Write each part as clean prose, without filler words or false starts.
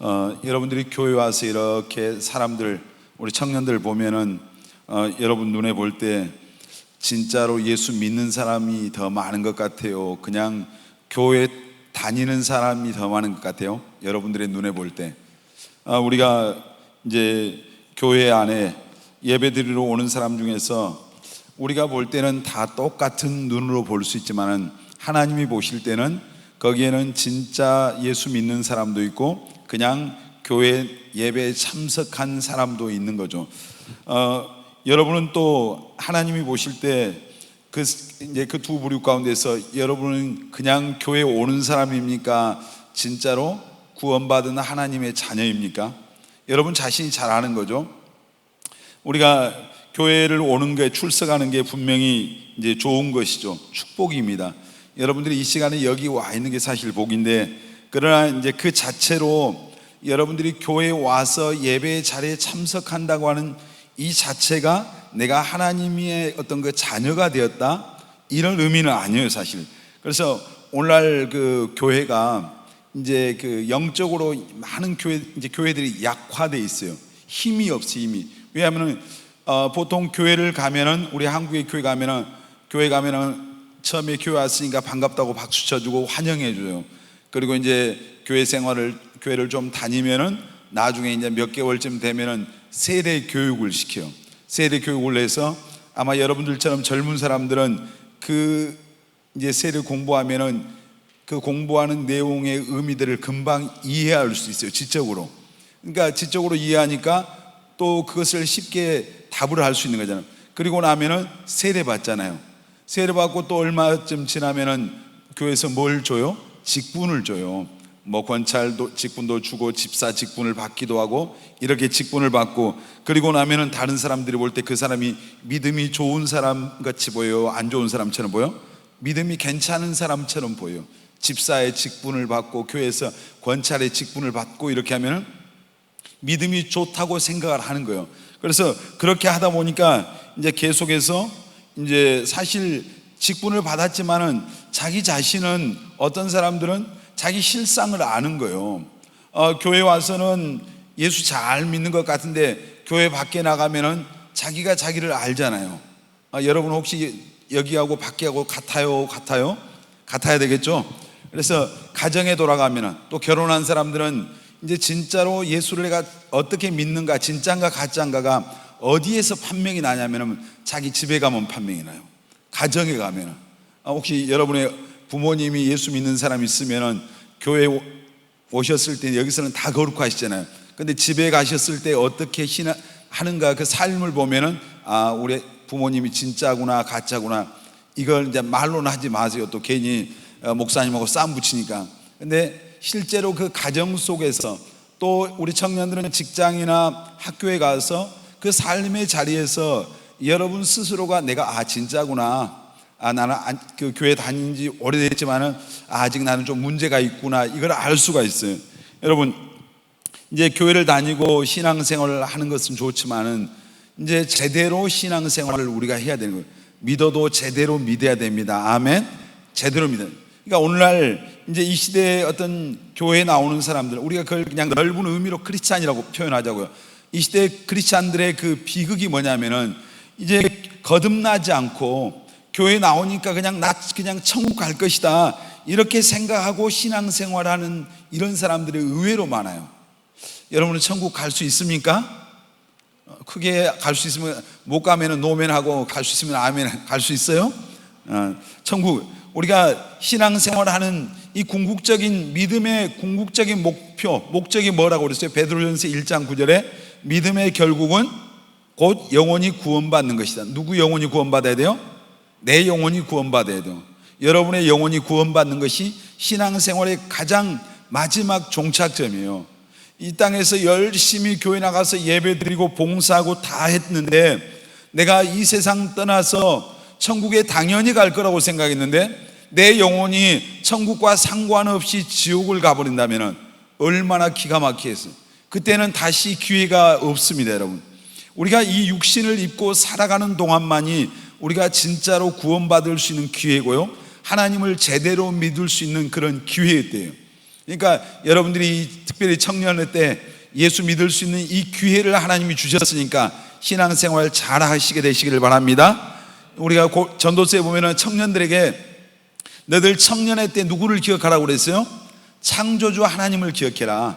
여러분들이 교회 와서 이렇게 사람들, 우리 청년들 보면은 여러분 눈에 볼 때 진짜로 예수 믿는 사람이 더 많은 것 같아요? 그냥 교회 다니는 사람이 더 많은 것 같아요? 여러분들의 눈에 볼 때. 우리가 이제 교회 안에 예배 드리러 오는 사람 중에서 우리가 볼 때는 다 똑같은 눈으로 볼 수 있지만은 하나님이 보실 때는 거기에는 진짜 예수 믿는 사람도 있고 그냥 교회 예배에 참석한 사람도 있는 거죠. 여러분은 또 하나님이 보실 때 이제 그 두 부류 가운데서 여러분은 그냥 교회 오는 사람입니까? 진짜로 구원받은 하나님의 자녀입니까? 여러분 자신이 잘 아는 거죠. 우리가 교회를 오는 게, 출석하는 게 분명히 이제 좋은 것이죠. 축복입니다. 여러분들이 이 시간에 여기 와 있는 게 사실 복인데, 그러나 이제 그 자체로 여러분들이 교회에 와서 예배 자리에 참석한다고 하는 이 자체가 내가 하나님의 어떤 그 자녀가 되었다, 이런 의미는 아니에요, 사실. 그래서 오늘날 그 교회가 이제 그 영적으로 많은 교회들이 약화돼 있어요. 힘이 없어요, 힘이. 왜냐하면은 보통 교회를 가면은, 우리 한국의 교회 가면은 처음에 교회 왔으니까 반갑다고 박수 쳐주고 환영해줘요. 그리고 이제 교회를 좀 다니면은 나중에 이제 몇 개월쯤 되면은 세대 교육을 시켜요. 세대 교육을 해서 아마 여러분들처럼 젊은 사람들은 그 이제 세대 공부하면은 그 공부하는 내용의 의미들을 금방 이해할 수 있어요, 지적으로. 그러니까 지적으로 이해하니까 또 그것을 쉽게 답을 할 수 있는 거잖아요. 그리고 나면은 세례 받잖아요. 세례 받고 또 얼마쯤 지나면은 교회에서 뭘 줘요? 직분을 줘요. 뭐 권찰도 직분도 주고 집사 직분을 받기도 하고 이렇게 직분을 받고, 그리고 나면은 다른 사람들이 볼 때 그 사람이 믿음이 좋은 사람 같이 보여요? 안 좋은 사람처럼 보여? 믿음이 괜찮은 사람처럼 보여요. 집사의 직분을 받고 교회에서 권찰의 직분을 받고 이렇게 하면은 믿음이 좋다고 생각을 하는 거예요. 그래서 그렇게 하다 보니까 이제 계속해서 이제 사실 직분을 받았지만은 자기 자신은, 어떤 사람들은 자기 실상을 아는 거예요. 교회 와서는 예수 잘 믿는 것 같은데 교회 밖에 나가면은 자기가 자기를 알잖아요. 여러분 혹시 여기하고 밖에하고 같아요? 같아야 되겠죠? 그래서 가정에 돌아가면은, 또 결혼한 사람들은 이제 진짜로 예수를 내가 어떻게 믿는가, 진짜인가 가짜인가가 어디에서 판명이 나냐면은 자기 집에 가면 판명이 나요. 가정에 가면은. 혹시 여러분의 부모님이 예수 믿는 사람 있으면은 교회 오셨을 때 여기서는 다 거룩하시잖아요. 근데 집에 가셨을 때 어떻게 하는가, 그 삶을 보면은 우리 부모님이 진짜구나 가짜구나, 이걸 이제 말로는 하지 마세요. 또 괜히 목사님하고 싸움 붙이니까. 근데 실제로 그 가정 속에서, 또 우리 청년들은 직장이나 학교에 가서 그 삶의 자리에서 여러분 스스로가 내가 진짜구나, 나는 그 교회 다닌 지 오래됐지만은 아직 나는 좀 문제가 있구나, 이걸 알 수가 있어요. 여러분 이제 교회를 다니고 신앙생활을 하는 것은 좋지만은 이제 제대로 신앙생활을 우리가 해야 되는 거예요. 믿어도 제대로 믿어야 됩니다. 아멘. 제대로 믿어야 돼요. 그러니까 오늘날 이제 이 시대에 어떤 교회에 나오는 사람들, 우리가 그걸 그냥 넓은 의미로 크리스찬이라고 표현하자고요. 이 시대 크리스찬들의 그 비극이 뭐냐면은 이제 거듭나지 않고 교회 나오니까 그냥 천국 갈 것이다, 이렇게 생각하고 신앙생활하는 이런 사람들이 의외로 많아요. 여러분은 천국 갈 수 있습니까? 크게 갈 수 있으면, 못 가면은 노멘하고 갈 수 있으면 아멘. 갈 수 있어요? 천국, 우리가 신앙생활하는 이 궁극적인 믿음의 궁극적인 목적이 뭐라고 그랬어요? 베드로전서 1장 9절에 믿음의 결국은 곧 영혼이 구원받는 것이다. 누구 영혼이 구원받아야 돼요? 내 영혼이 구원받아야 돼요. 여러분의 영혼이 구원받는 것이 신앙생활의 가장 마지막 종착점이에요. 이 땅에서 열심히 교회 나가서 예배드리고 봉사하고 다 했는데, 내가 이 세상 떠나서 천국에 당연히 갈 거라고 생각했는데 내 영혼이 천국과 상관없이 지옥을 가버린다면 얼마나 기가 막히겠어요. 그때는 다시 기회가 없습니다. 여러분, 우리가 이 육신을 입고 살아가는 동안만이 우리가 진짜로 구원받을 수 있는 기회고요, 하나님을 제대로 믿을 수 있는 그런 기회일 때예요. 그러니까 여러분들이 특별히 청년의 때 예수 믿을 수 있는 이 기회를 하나님이 주셨으니까 신앙생활 잘 하시게 되시기를 바랍니다. 우리가 전도서에 보면은 청년들에게 너희들 청년의 때 누구를 기억하라고 그랬어요? 창조주 하나님을 기억해라.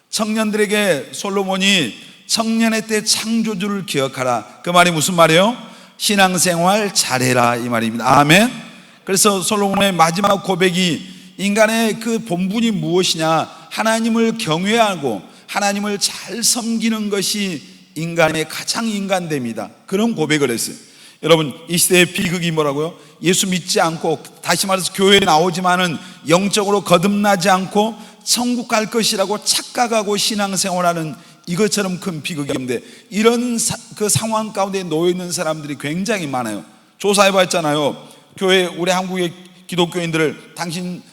청년들에게 솔로몬이 청년의 때 창조주를 기억하라. 그 말이 무슨 말이에요? 신앙생활 잘해라 이 말입니다. 아멘. 그래서 솔로몬의 마지막 고백이 인간의 그 본분이 무엇이냐, 하나님을 경외하고 하나님을 잘 섬기는 것이 인간의 가장 인간됨이다, 그런 고백을 했어요. 여러분, 이 시대의 비극이 뭐라고요? 예수 믿지 않고, 다시 말해서 교회에 나오지만은 영적으로 거듭나지 않고 천국 갈 것이라고 착각하고 신앙생활하는 이것처럼 큰 비극이 없는데, 이런 그 상황 가운데 놓여 있는 사람들이 굉장히 많아요. 조사해봤잖아요. 교회, 우리 한국의 기독교인들을 당신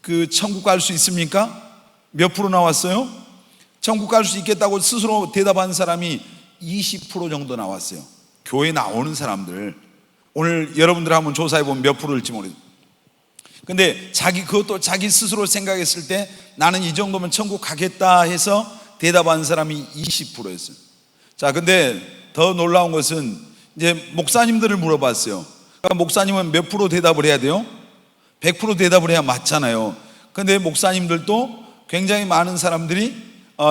그 천국 갈 수 있습니까? 몇 프로 나왔어요? 천국 갈 수 있겠다고 스스로 대답한 사람이 20% 정도 나왔어요. 교회 나오는 사람들. 오늘 여러분들 한번 조사해보면 몇 프로일지 모르겠어요. 근데 그것도 자기 스스로 생각했을 때 나는 이 정도면 천국 가겠다 해서 대답한 사람이 20%였어요. 자, 근데 더 놀라운 것은 이제 목사님들을 물어봤어요. 그러니까 목사님은 몇 프로 대답을 해야 돼요? 100% 대답을 해야 맞잖아요. 근데 목사님들도 굉장히 많은 사람들이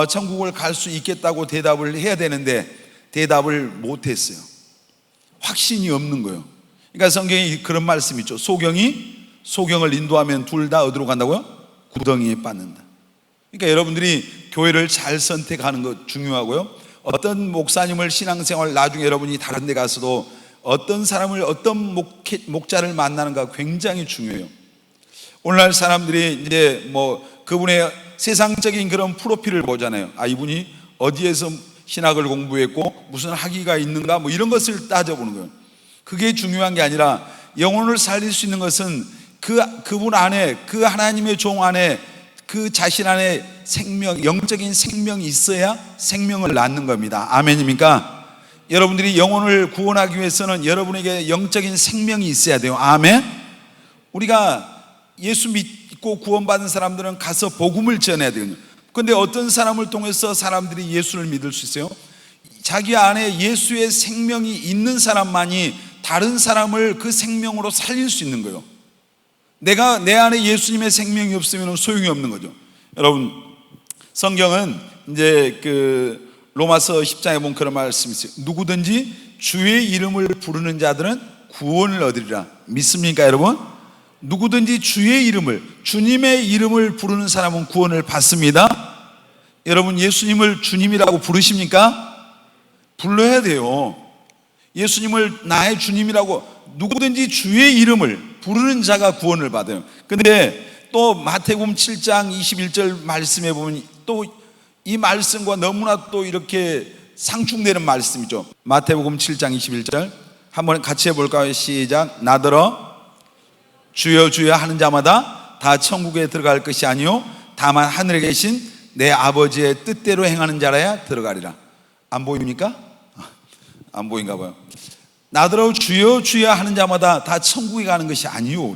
천국을 갈 수 있겠다고 대답을 해야 되는데 대답을 못했어요. 확신이 없는 거예요. 그러니까 성경에 그런 말씀이 있죠. 소경을 인도하면 둘 다 어디로 간다고요? 구덩이에 빠진다. 그러니까 여러분들이 교회를 잘 선택하는 것 중요하고요. 어떤 목사님을 신앙생활 나중에 여러분이 다른 데 가서도 어떤 사람을, 어떤 목자를 만나는가 굉장히 중요해요. 오늘날 사람들이 이제 그분의 세상적인 그런 프로필을 보잖아요. 아, 이분이 어디에서 신학을 공부했고 무슨 학위가 있는가 이런 것을 따져보는 거예요. 그게 중요한 게 아니라 영혼을 살릴 수 있는 것은 그분 안에, 그 하나님의 종 안에, 그 자신 안에 영적인 생명이 있어야 생명을 낳는 겁니다. 아멘입니까? 여러분들이 영혼을 구원하기 위해서는 여러분에게 영적인 생명이 있어야 돼요. 아멘. 우리가 예수 믿고 구원받은 사람들은 가서 복음을 전해야 되거든요. 그런데 어떤 사람을 통해서 사람들이 예수를 믿을 수 있어요? 자기 안에 예수의 생명이 있는 사람만이 다른 사람을 그 생명으로 살릴 수 있는 거예요. 내 안에 예수님의 생명이 없으면 소용이 없는 거죠. 여러분, 성경은 이제 로마서 10장에 보면 그런 말씀이 있어요. 누구든지 주의 이름을 부르는 자들은 구원을 얻으리라. 믿습니까, 여러분? 누구든지 주의 이름을, 주님의 이름을 부르는 사람은 구원을 받습니다. 여러분, 예수님을 주님이라고 부르십니까? 불러야 돼요. 예수님을 나의 주님이라고, 누구든지 주의 이름을 부르는 자가 구원을 받아요. 근데 또 마태복음 7장 21절 말씀에 보면 또 이 말씀과 너무나 또 이렇게 상충되는 말씀이죠. 마태복음 7장 21절 한번 같이 해볼까요? 시작. 나더러 주여 주여 하는 자마다 다 천국에 들어갈 것이 아니요 다만 하늘에 계신 내 아버지의 뜻대로 행하는 자라야 들어가리라. 안 보입니까? 안 보인가 봐요. 나더러 주여 주여 하는 자마다 다 천국에 가는 것이 아니요.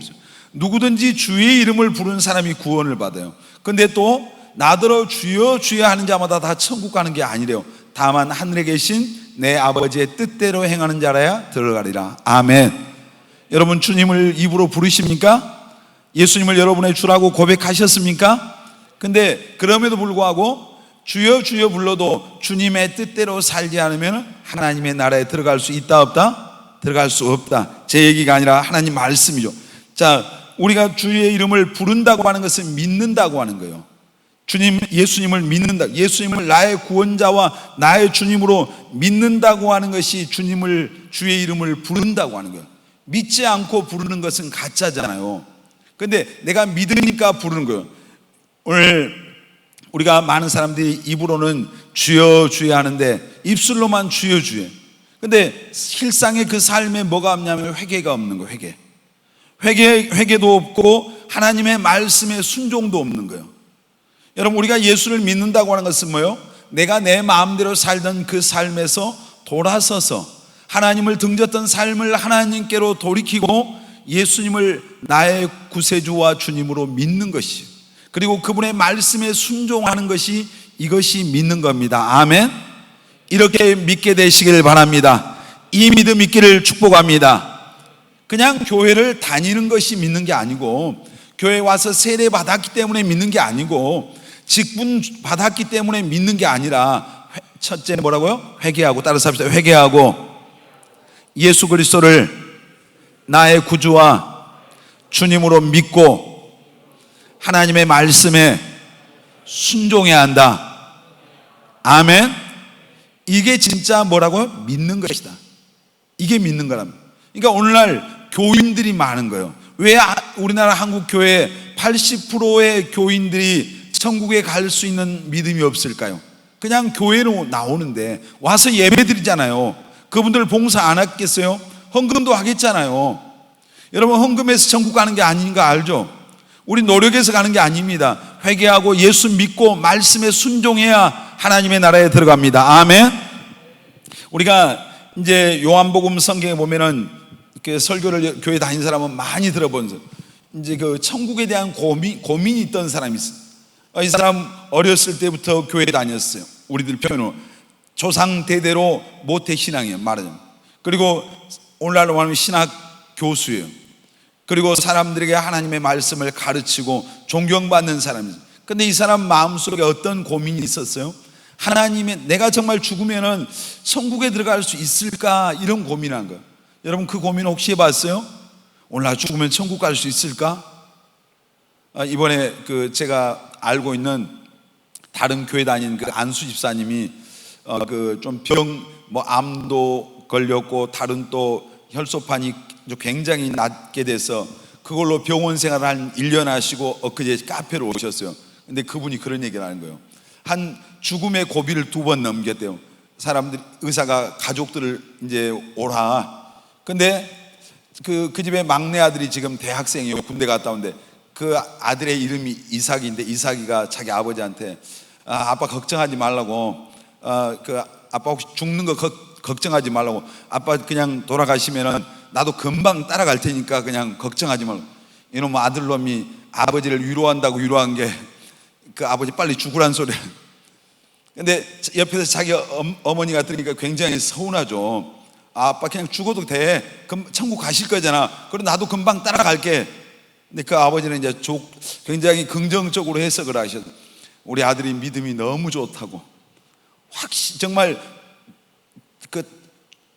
누구든지 주의 이름을 부르는 사람이 구원을 받아요. 근데 또 나더러 주여 주여 하는 자마다 다 천국 가는 게 아니래요. 다만 하늘에 계신 내 아버지의 뜻대로 행하는 자라야 들어가리라. 아멘. 여러분, 주님을 입으로 부르십니까? 예수님을 여러분의 주라고 고백하셨습니까? 근데 그럼에도 불구하고 주여 주여 불러도 주님의 뜻대로 살지 않으면 하나님의 나라에 들어갈 수 있다 없다? 들어갈 수 없다. 제 얘기가 아니라 하나님 말씀이죠. 자, 우리가 주의 이름을 부른다고 하는 것은 믿는다고 하는 거예요. 예수님을 믿는다, 예수님을 나의 구원자와 나의 주님으로 믿는다고 하는 것이 주의 이름을 부른다고 하는 거예요. 믿지 않고 부르는 것은 가짜잖아요. 근데 내가 믿으니까 부르는 거예요. 오늘 우리가 많은 사람들이 입으로는 주여 주여 하는데 입술로만 주여 주여. 근데 실상의 그 삶에 뭐가 없냐면 회개가 없는 거예요. 회개도 없고 하나님의 말씀에 순종도 없는 거예요. 여러분, 우리가 예수를 믿는다고 하는 것은 뭐예요? 내가 내 마음대로 살던 그 삶에서 돌아서서 하나님을 등졌던 삶을 하나님께로 돌이키고 예수님을 나의 구세주와 주님으로 믿는 것이에요. 그리고 그분의 말씀에 순종하는 것이, 이것이 믿는 겁니다. 아멘. 이렇게 믿게 되시길 바랍니다. 이 믿음 있기를 축복합니다. 그냥 교회를 다니는 것이 믿는 게 아니고, 교회 와서 세례 받았기 때문에 믿는 게 아니고, 직분 받았기 때문에 믿는 게 아니라, 첫째 뭐라고요? 회개하고, 따라서 합시다. 회개하고 예수 그리스도를 나의 구주와 주님으로 믿고 하나님의 말씀에 순종해야 한다. 아멘. 이게 진짜 뭐라고요? 믿는 것이다. 이게 믿는 거랍니다. 그러니까 오늘날 교인들이 많은 거예요. 왜 우리나라 한국 교회 80%의 교인들이 천국에 갈 수 있는 믿음이 없을까요? 그냥 교회로 나오는데 와서 예배 드리잖아요. 그분들 봉사 안 하겠어요? 헌금도 하겠잖아요. 여러분, 헌금해서 천국 가는 게 아닌 거 알죠? 우리 노력해서 가는 게 아닙니다. 회개하고 예수 믿고 말씀에 순종해야 하나님의 나라에 들어갑니다. 아멘. 우리가 이제 요한복음 성경에 보면은 그 설교를 교회 다닌 사람은 많이 들어본, 이제 그 천국에 대한 고민이 있던 사람이 있어요. 이 사람 어렸을 때부터 교회에 다녔어요. 우리들 표현으로 조상 대대로 모태신앙이에요, 말하자면. 그리고 오늘날로 말하면 신학 교수예요. 그리고 사람들에게 하나님의 말씀을 가르치고 존경받는 사람이에요. 근데 이 사람 마음속에 어떤 고민이 있었어요? 하나님의, 내가 정말 죽으면은 천국에 들어갈 수 있을까? 이런 고민한 거예요. 여러분, 그 고민 혹시 해봤어요? 오늘 나 죽으면 천국 갈 수 있을까? 이번에 그 제가 알고 있는 다른 교회 다닌 그 안수 집사님이 그 좀 뭐 암도 걸렸고 다른 또 혈소판이 굉장히 낮게 돼서 그걸로 병원 생활을 한 1년 하시고 엊그제 카페로 오셨어요. 근데 그분이 그런 얘기를 하는 거예요. 한 죽음의 고비를 2번 넘겼대요. 사람들, 의사가 가족들을 이제 오라. 근데 그 집에 막내 아들이 지금 대학생이에요. 군대 갔다 온데 그 아들의 이름이 이삭인데, 이삭이가 자기 아버지한테 아빠 걱정하지 말라고, 그 아빠 혹시 죽는 거 걱정하지 말라고, 아빠 그냥 돌아가시면은 나도 금방 따라갈 테니까 그냥 걱정하지 말고. 이놈 아들놈이 아버지를 위로한다고 위로한 게 그 아버지 빨리 죽으란 소리. 근데 옆에서 자기 어머니가 들으니까 굉장히 서운하죠. 아빠 그냥 죽어도 돼, 그럼 천국 가실 거잖아. 그럼 나도 금방 따라갈게. 근데 그 아버지는 이제 굉장히 긍정적으로 해석을 하셨어요. 우리 아들이 믿음이 너무 좋다고, 정말 그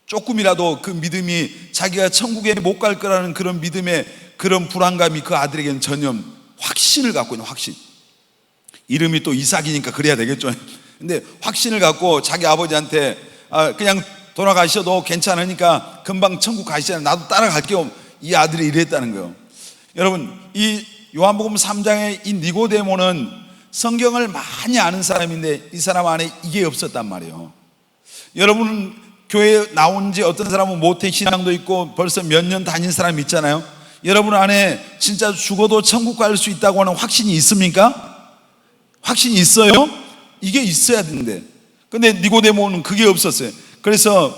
조금이라도 그 믿음이 자기가 천국에 못 갈 거라는 그런 믿음의 그런 불안감이 그 아들에게는 전혀 확신을 갖고 있는, 확신. 이름이 또 이삭이니까 그래야 되겠죠. 근데 확신을 갖고 자기 아버지한테 그냥 돌아가셔도 괜찮으니까 금방 천국 가시잖아요. 나도 따라갈게요. 이 아들이 이랬다는 거예요. 여러분, 이 요한복음 3장의 이 니고데모는 성경을 많이 아는 사람인데 이 사람 안에 이게 없었단 말이에요. 여러분은 교회에 나온 지 어떤 사람은 모태신앙도 있고 벌써 몇 년 다닌 사람 있잖아요. 여러분 안에 진짜 죽어도 천국 갈 수 있다고 하는 확신이 있습니까? 확신이 있어요? 이게 있어야 되는데, 근데 니고데모는 그게 없었어요. 그래서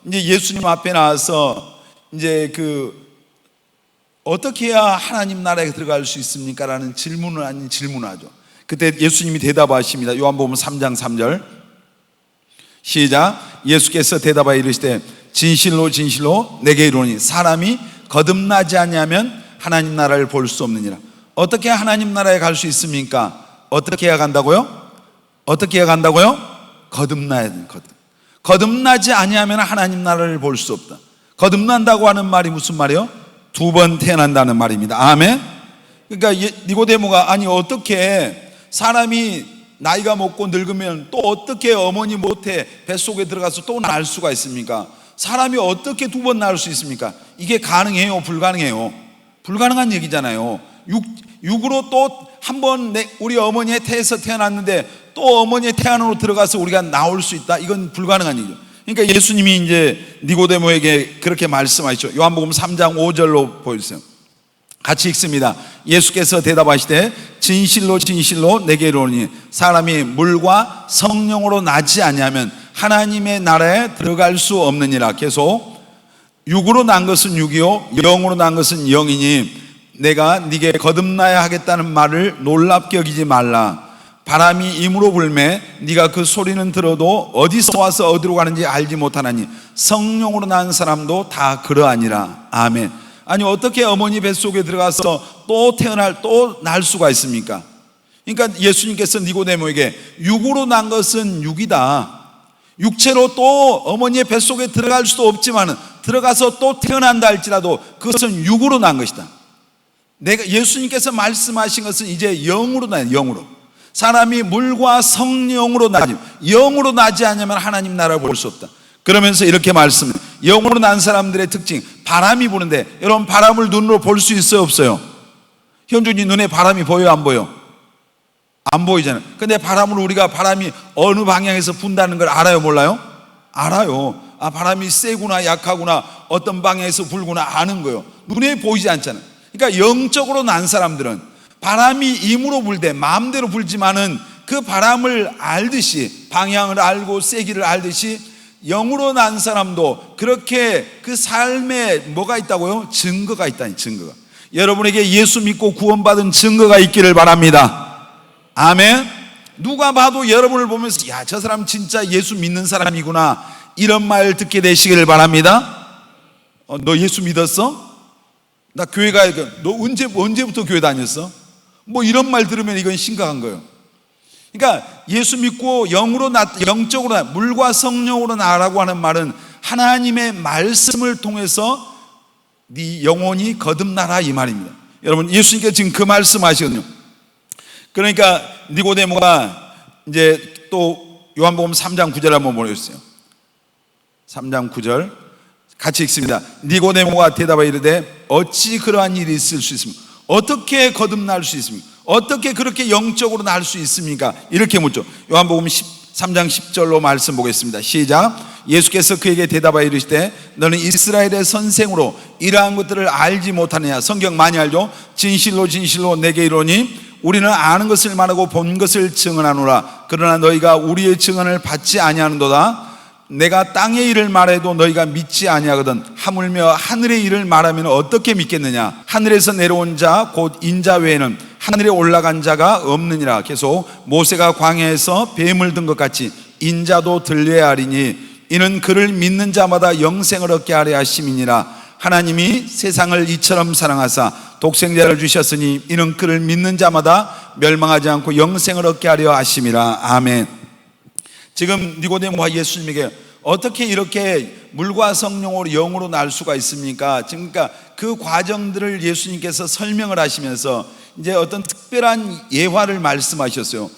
이제 예수님 앞에 나와서 이제 어떻게 해야 하나님 나라에 들어갈 수 있습니까? 라는 질문을 아닌 질문하죠. 그때 예수님이 대답하십니다. 요한복음 3장 3절 시작. 예수께서 대답하여 이르시되 진실로 진실로 내게 이르노니 사람이 거듭나지 아니하면 하나님 나라를 볼 수 없느니라. 어떻게 하나님 나라에 갈 수 있습니까? 어떻게 해야 간다고요? 어떻게 해야 간다고요? 거듭나야 돼요. 거듭나지 아니하면 하나님 나라를 볼 수 없다. 거듭난다고 하는 말이 무슨 말이에요? 2번 태어난다는 말입니다. 아멘. 그러니까 니고데모가 아니 어떻게 사람이 나이가 먹고 늙으면 또 어떻게 어머니 모태 뱃속에 들어가서 또 날 수가 있습니까? 사람이 어떻게 2번 낳을 수 있습니까? 이게 가능해요? 불가능해요? 불가능한 얘기잖아요. 육으로 또 한 번 우리 어머니의 태에서 태어났는데 또 어머니의 태 안으로 들어가서 우리가 나올 수 있다? 이건 불가능한 얘기죠. 그러니까 예수님이 이제 니고데모에게 그렇게 말씀하시죠. 요한복음 3장 5절로 보여주세요. 같이 읽습니다. 예수께서 대답하시되 진실로 진실로 내게 이르노니 사람이 물과 성령으로 나지 아니하면 하나님의 나라에 들어갈 수 없느니라. 계속 육으로 난 것은 육이요 영으로 난 것은 영이니 내가 네게 거듭나야 하겠다는 말을 놀랍게 여기지 말라. 바람이 임으로 불매 네가 그 소리는 들어도 어디서 와서 어디로 가는지 알지 못하나니 성령으로 난 사람도 다 그러하니라. 아멘. 아니 어떻게 어머니 뱃속에 들어가서 또 날 수가 있습니까? 그러니까 예수님께서 니고데모에게 육으로 난 것은 육이다. 육체로 또 어머니의 뱃속에 들어갈 수도 없지만 들어가서 또 태어난다 할지라도 그것은 육으로 난 것이다. 예수님께서 말씀하신 것은 이제 영으로 나요. 영으로. 사람이 물과 성령으로 나지, 영으로 나지 않으면 하나님 나라를 볼 수 없다. 그러면서 이렇게 말씀해요. 영으로 난 사람들의 특징, 바람이 부는데 여러분 바람을 눈으로 볼 수 있어요 없어요? 현준이 눈에 바람이 보여요 안 보여? 안 보이잖아요. 근데 우리가 바람이 어느 방향에서 분다는 걸 알아요 몰라요? 알아요. 아, 바람이 세구나 약하구나 어떤 방향에서 불구나 아는 거예요. 눈에 보이지 않잖아요. 그러니까 영적으로 난 사람들은 바람이 임으로 불 때 마음대로 불지만은 그 바람을 알듯이 방향을 알고 세기를 알듯이 영으로 난 사람도 그렇게 그 삶에 뭐가 있다고요? 증거가 있다니. 증거가. 여러분에게 예수 믿고 구원받은 증거가 있기를 바랍니다. 아멘. 누가 봐도 여러분을 보면서 야, 저 사람 진짜 예수 믿는 사람이구나 이런 말 듣게 되시기를 바랍니다. 너 예수 믿었어? 나 교회 가야 돼. 너 언제부터 교회 다녔어? 뭐 이런 말 들으면 이건 심각한 거예요. 그러니까 예수 믿고 영적으로 물과 성령으로 나라고 하는 말은 하나님의 말씀을 통해서 네 영혼이 거듭나라 이 말입니다. 여러분 예수님께서 지금 그 말씀 하시거든요. 그러니까 니고데모가 이제 또 요한복음 3장 9절 한번 보내주세요. 3장 9절 같이 읽습니다. 니고데모가 대답하여 이르되 어찌 그러한 일이 있을 수 있습니까? 어떻게 거듭날 수 있습니까? 어떻게 그렇게 영적으로 날 수 있습니까? 이렇게 묻죠. 요한복음 3장 10절로 말씀 보겠습니다. 시작. 예수께서 그에게 대답하여 이르시되 너는 이스라엘의 선생으로 이러한 것들을 알지 못하느냐? 성경 많이 알죠? 진실로 진실로 내게 이르노니 우리는 아는 것을 말하고 본 것을 증언하노라. 그러나 너희가 우리의 증언을 받지 아니하는도다. 내가 땅의 일을 말해도 너희가 믿지 아니하거든 하물며 하늘의 일을 말하면 어떻게 믿겠느냐? 하늘에서 내려온 자 곧 인자 외에는 하늘에 올라간 자가 없느니라. 계속 모세가 광야에서 뱀을 든 것 같이 인자도 들려야 하리니 이는 그를 믿는 자마다 영생을 얻게 하려 하심이니라. 하나님이 세상을 이처럼 사랑하사 독생자를 주셨으니 이는 그를 믿는 자마다 멸망하지 않고 영생을 얻게 하려 하심이라. 아멘. 지금 니고데모가 예수님에게 어떻게 이렇게 물과 성령으로 영으로 날 수가 있습니까? 그러니까 그 과정들을 예수님께서 설명을 하시면서 이제 어떤 특별한 예화를 말씀하셨어요.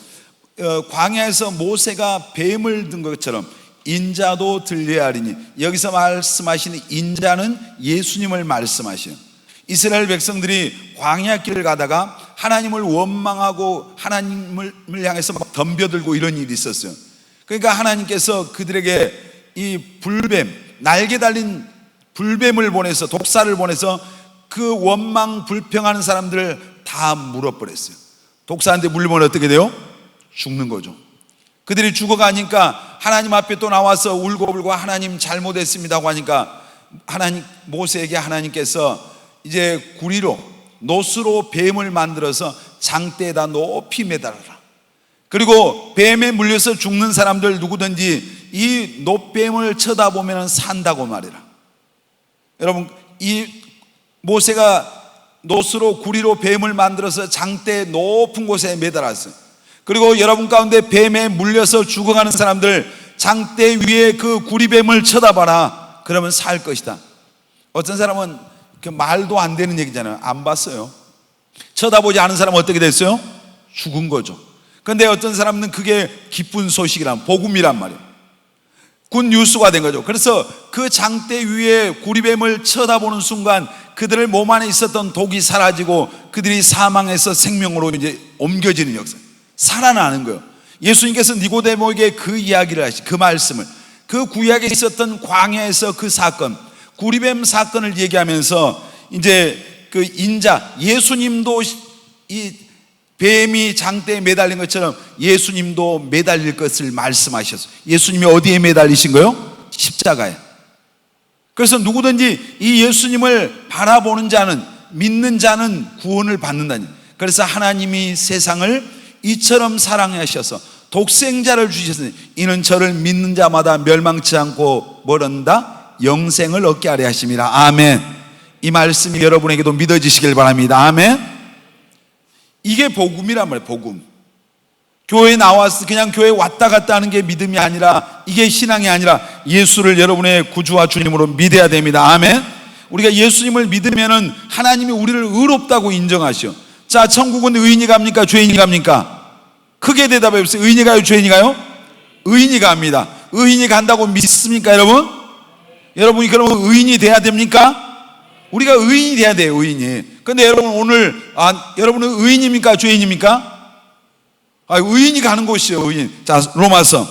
광야에서 모세가 뱀을 든 것처럼 인자도 들려야 하리니, 여기서 말씀하시는 인자는 예수님을 말씀하셔요. 이스라엘 백성들이 광야 길을 가다가 하나님을 원망하고 하나님을 향해서 막 덤벼들고 이런 일이 있었어요. 그러니까 하나님께서 그들에게 이 불뱀, 날개 달린 불뱀을 보내서, 독사를 보내서 그 원망 불평하는 사람들을 다 물어버렸어요. 독사한테 물리면 어떻게 돼요? 죽는 거죠. 그들이 죽어가니까 하나님 앞에 또 나와서 울고 하나님 잘못했습니다고 하니까 모세에게 하나님께서 이제 구리로, 노스로 뱀을 만들어서 장대에다 높이 매달아라. 그리고 뱀에 물려서 죽는 사람들 누구든지 이 놋뱀을 쳐다보면 산다고 말이라. 여러분, 이 모세가 노스로 구리로 뱀을 만들어서 장대 높은 곳에 매달았어요. 그리고 여러분 가운데 뱀에 물려서 죽어가는 사람들 장대 위에 그 구리뱀을 쳐다봐라. 그러면 살 것이다. 어떤 사람은 그 말도 안 되는 얘기잖아요. 안 봤어요. 쳐다보지 않은 사람은 어떻게 됐어요? 죽은 거죠. 그런데 어떤 사람은 그게 기쁜 소식이란, 복음이란 말이에요. 굿 뉴스가 된 거죠. 그래서 그 장대 위에 구리뱀을 쳐다보는 순간 그들의 몸 안에 있었던 독이 사라지고 그들이 사망해서 생명으로 이제 옮겨지는 역사, 살아나는 거예요. 예수님께서 니고데모에게 그 이야기를 하시, 그 말씀을, 그 구약에 있었던 광야에서 그 사건, 구리뱀 사건을 얘기하면서 이제 그 인자, 예수님도 이 뱀이 장대에 매달린 것처럼 예수님도 매달릴 것을 말씀하셨어요. 예수님이 어디에 매달리신 거요? 십자가에. 그래서 누구든지 이 예수님을 바라보는 자는 믿는 자는 구원을 받는다니. 그래서 하나님이 세상을 이처럼 사랑하셔서 독생자를 주셨으니 이는 저를 믿는 자마다 멸망치 않고 뭘 얻는다? 영생을 얻게 하려 하심이라. 아멘. 이 말씀이 여러분에게도 믿어지시길 바랍니다. 아멘. 이게 복음이란 말이에요. 복음. 교회에 나와서 그냥 교회에 왔다 갔다 하는 게 믿음이 아니라, 이게 신앙이 아니라 예수를 여러분의 구주와 주님으로 믿어야 됩니다. 아멘. 우리가 예수님을 믿으면은 하나님이 우리를 의롭다고 인정하시오. 자, 천국은 의인이 갑니까? 죄인이 갑니까? 크게 대답해 보세요. 의인이 가요? 죄인이 가요? 의인이 갑니다. 의인이 간다고 믿습니까, 여러분? 여러분이 그러면 의인이 돼야 됩니까? 우리가 의인이 돼야 돼요, 의인이. 근데 여러분 오늘, 여러분은 의인입니까? 죄인입니까? 의인이 가는 곳이에요, 의인. 자, 로마서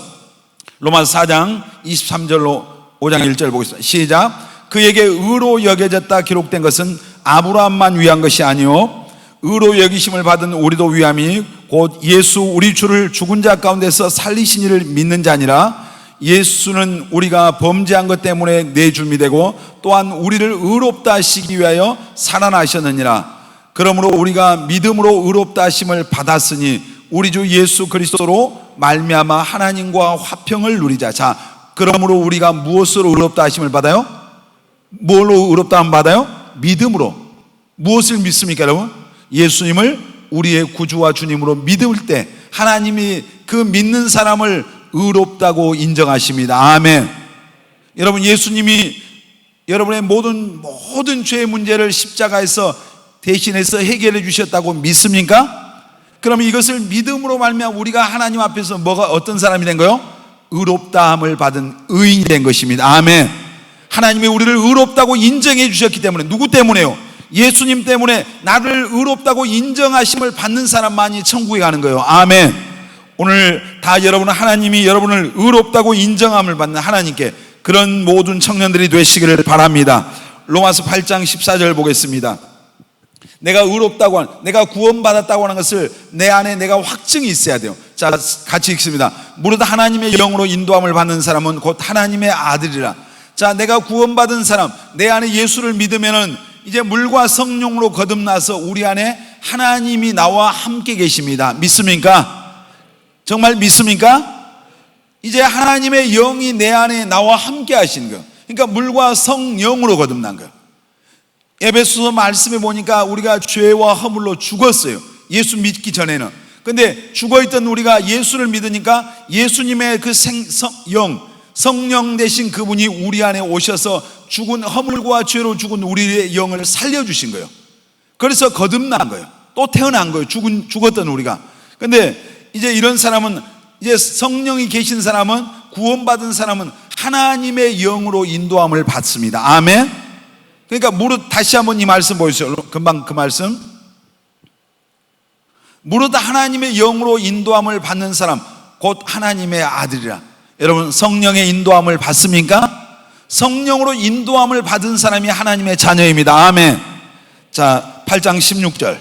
4장 23절로 5장 1절 보겠습니다. 시작. 그에게 의로 여겨졌다 기록된 것은 아브라함만 위한 것이 아니요 의로 여기심을 받은 우리도 위함이 곧 예수 우리 주를 죽은 자 가운데서 살리신 이를 믿는 자니라. 예수는 우리가 범죄한 것 때문에 내줌이 되고 또한 우리를 의롭다 하시기 위하여 살아나셨느니라. 그러므로 우리가 믿음으로 의롭다 하심을 받았으니 우리 주 예수 그리스도로 말미암아 하나님과 화평을 누리자. 자, 그러므로 우리가 무엇으로 의롭다 하심을 받아요? 뭘로 의롭다 함 받아요? 믿음으로. 무엇을 믿습니까, 여러분? 예수님을 우리의 구주와 주님으로 믿을 때 하나님이 그 믿는 사람을 의롭다고 인정하십니다. 아멘. 여러분, 예수님이 여러분의 모든 죄의 문제를 십자가에서 대신해서 해결해 주셨다고 믿습니까? 그러면 이것을 믿음으로 말미암아 우리가 하나님 앞에서 어떤 사람이 된 거요? 의롭다함을 받은 의인이 된 것입니다. 아멘. 하나님이 우리를 의롭다고 인정해 주셨기 때문에. 누구 때문에요? 예수님 때문에 나를 의롭다고 인정하심을 받는 사람만이 천국에 가는 거예요. 아멘. 오늘 다 여러분은 하나님이 여러분을 의롭다고 인정함을 받는 하나님께 그런 모든 청년들이 되시기를 바랍니다. 로마서 8장 14절 보겠습니다. 내가 의롭다고 내가 구원받았다고 하는 것을 내 안에 내가 확증이 있어야 돼요. 자, 같이 읽습니다. 무릇 하나님의 영으로 인도함을 받는 사람은 곧 하나님의 아들이라. 자, 내가 구원받은 사람, 내 안에 예수를 믿으면은 이제 물과 성령으로 거듭나서 우리 안에 하나님이 나와 함께 계십니다. 믿습니까? 정말 믿습니까? 이제 하나님의 영이 내 안에 나와 함께 하시는 거예요. 그러니까 물과 성령으로 거듭난 거예요. 에베소서 말씀에 보니까 우리가 죄와 허물로 죽었어요. 예수 믿기 전에는. 근데 죽어있던 우리가 예수를 믿으니까 예수님의 그 성령 되신 그분이 우리 안에 오셔서 죽은 허물과 죄로 죽은 우리의 영을 살려주신 거예요. 그래서 거듭난 거예요. 또 태어난 거예요. 죽었던 우리가. 근데 이제 이런 사람은, 이제 성령이 계신 사람은, 구원받은 사람은 하나님의 영으로 인도함을 받습니다. 아멘. 그러니까 무릇, 다시 한번 이 말씀 보여주세요. 금방 그 말씀. 무릇 하나님의 영으로 인도함을 받는 사람 곧 하나님의 아들이라. 여러분, 성령의 인도함을 받습니까? 성령으로 인도함을 받은 사람이 하나님의 자녀입니다. 아멘. 자, 8장 16절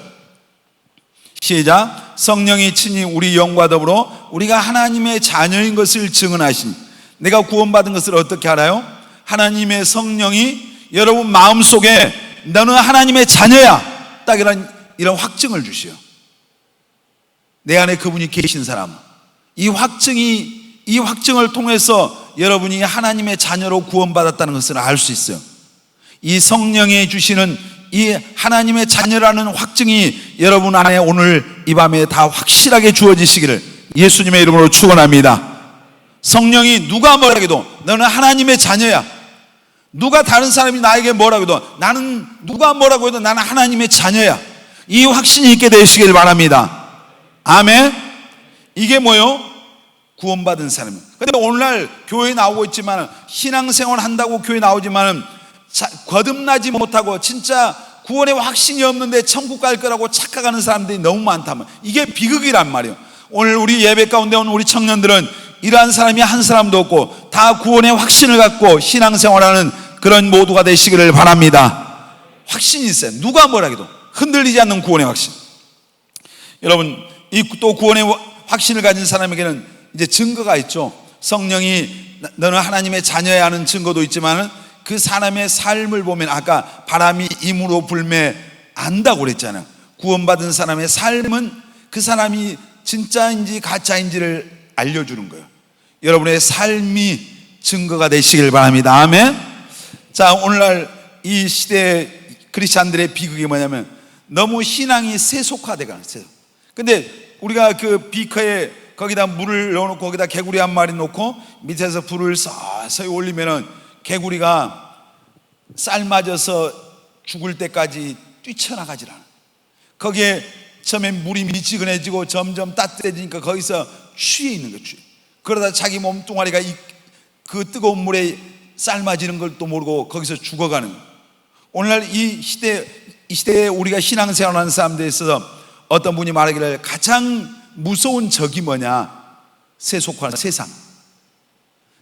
시작. 성령이 친히 우리 영과 더불어 우리가 하나님의 자녀인 것을 증언하시니. 내가 구원받은 것을 어떻게 알아요? 하나님의 성령이 여러분 마음속에 너는 하나님의 자녀야, 딱 이런 확증을 주시오. 내 안에 그분이 계신 사람, 이 확증을 통해서 여러분이 하나님의 자녀로 구원받았다는 것을 알 수 있어요. 이 성령이 주시는 이 하나님의 자녀라는 확증이 여러분 안에 오늘 이 밤에 다 확실하게 주어지시기를 예수님의 이름으로 축원합니다. 성령이 누가 뭐라 해도 너는 하나님의 자녀야. 누가 다른 사람이 나에게 뭐라고 해도, 나는 누가 뭐라고 해도 나는 하나님의 자녀야. 이 확신이 있게 되시길 바랍니다. 아멘. 이게 뭐요? 구원받은 사람이에요. 근데 오늘날 교회에 나오고 있지만, 신앙생활 한다고 교회에 나오지만 거듭나지 못하고 진짜 구원의 확신이 없는데 천국 갈 거라고 착각하는 사람들이 너무 많다면, 이게 비극이란 말이에요. 오늘 우리 예배 가운데 온 우리 청년들은 이러한 사람이 한 사람도 없고 다 구원의 확신을 갖고 신앙생활하는 그런 모두가 되시기를 바랍니다. 확신이 있어요. 누가 뭐라 해도 흔들리지 않는 구원의 확신. 여러분, 이 또 구원의 확신을 가진 사람에게는 이제 증거가 있죠. 성령이 너는 하나님의 자녀야 하는 증거도 있지만 그 사람의 삶을 보면, 아까 바람이 임으로 불매 안다고 그랬잖아요. 구원받은 사람의 삶은 그 사람이 진짜인지 가짜인지를 알려주는 거예요. 여러분의 삶이 증거가 되시길 바랍니다. 아멘. 자, 오늘날 이 시대의 크리스찬들의 비극이 뭐냐면 너무 신앙이 세속화되어 가는 거예요. 근데 우리가 그 비커에 거기다 물을 넣어놓고 거기다 개구리 한 마리 놓고 밑에서 불을 서서히 올리면은 개구리가 삶아져서 죽을 때까지 뛰쳐나가질 않아. 거기에 처음에 물이 미지근해지고 점점 따뜻해지니까 거기서 취해 있는 거예요. 그러다 자기 몸뚱아리가 그 뜨거운 물에 삶아지는 걸 또 모르고 거기서 죽어가는 거예요. 오늘날 이 시대에 우리가 신앙생활하는 사람들에 있어서 어떤 분이 말하기를 가장 무서운 적이 뭐냐? 세속화, 세상.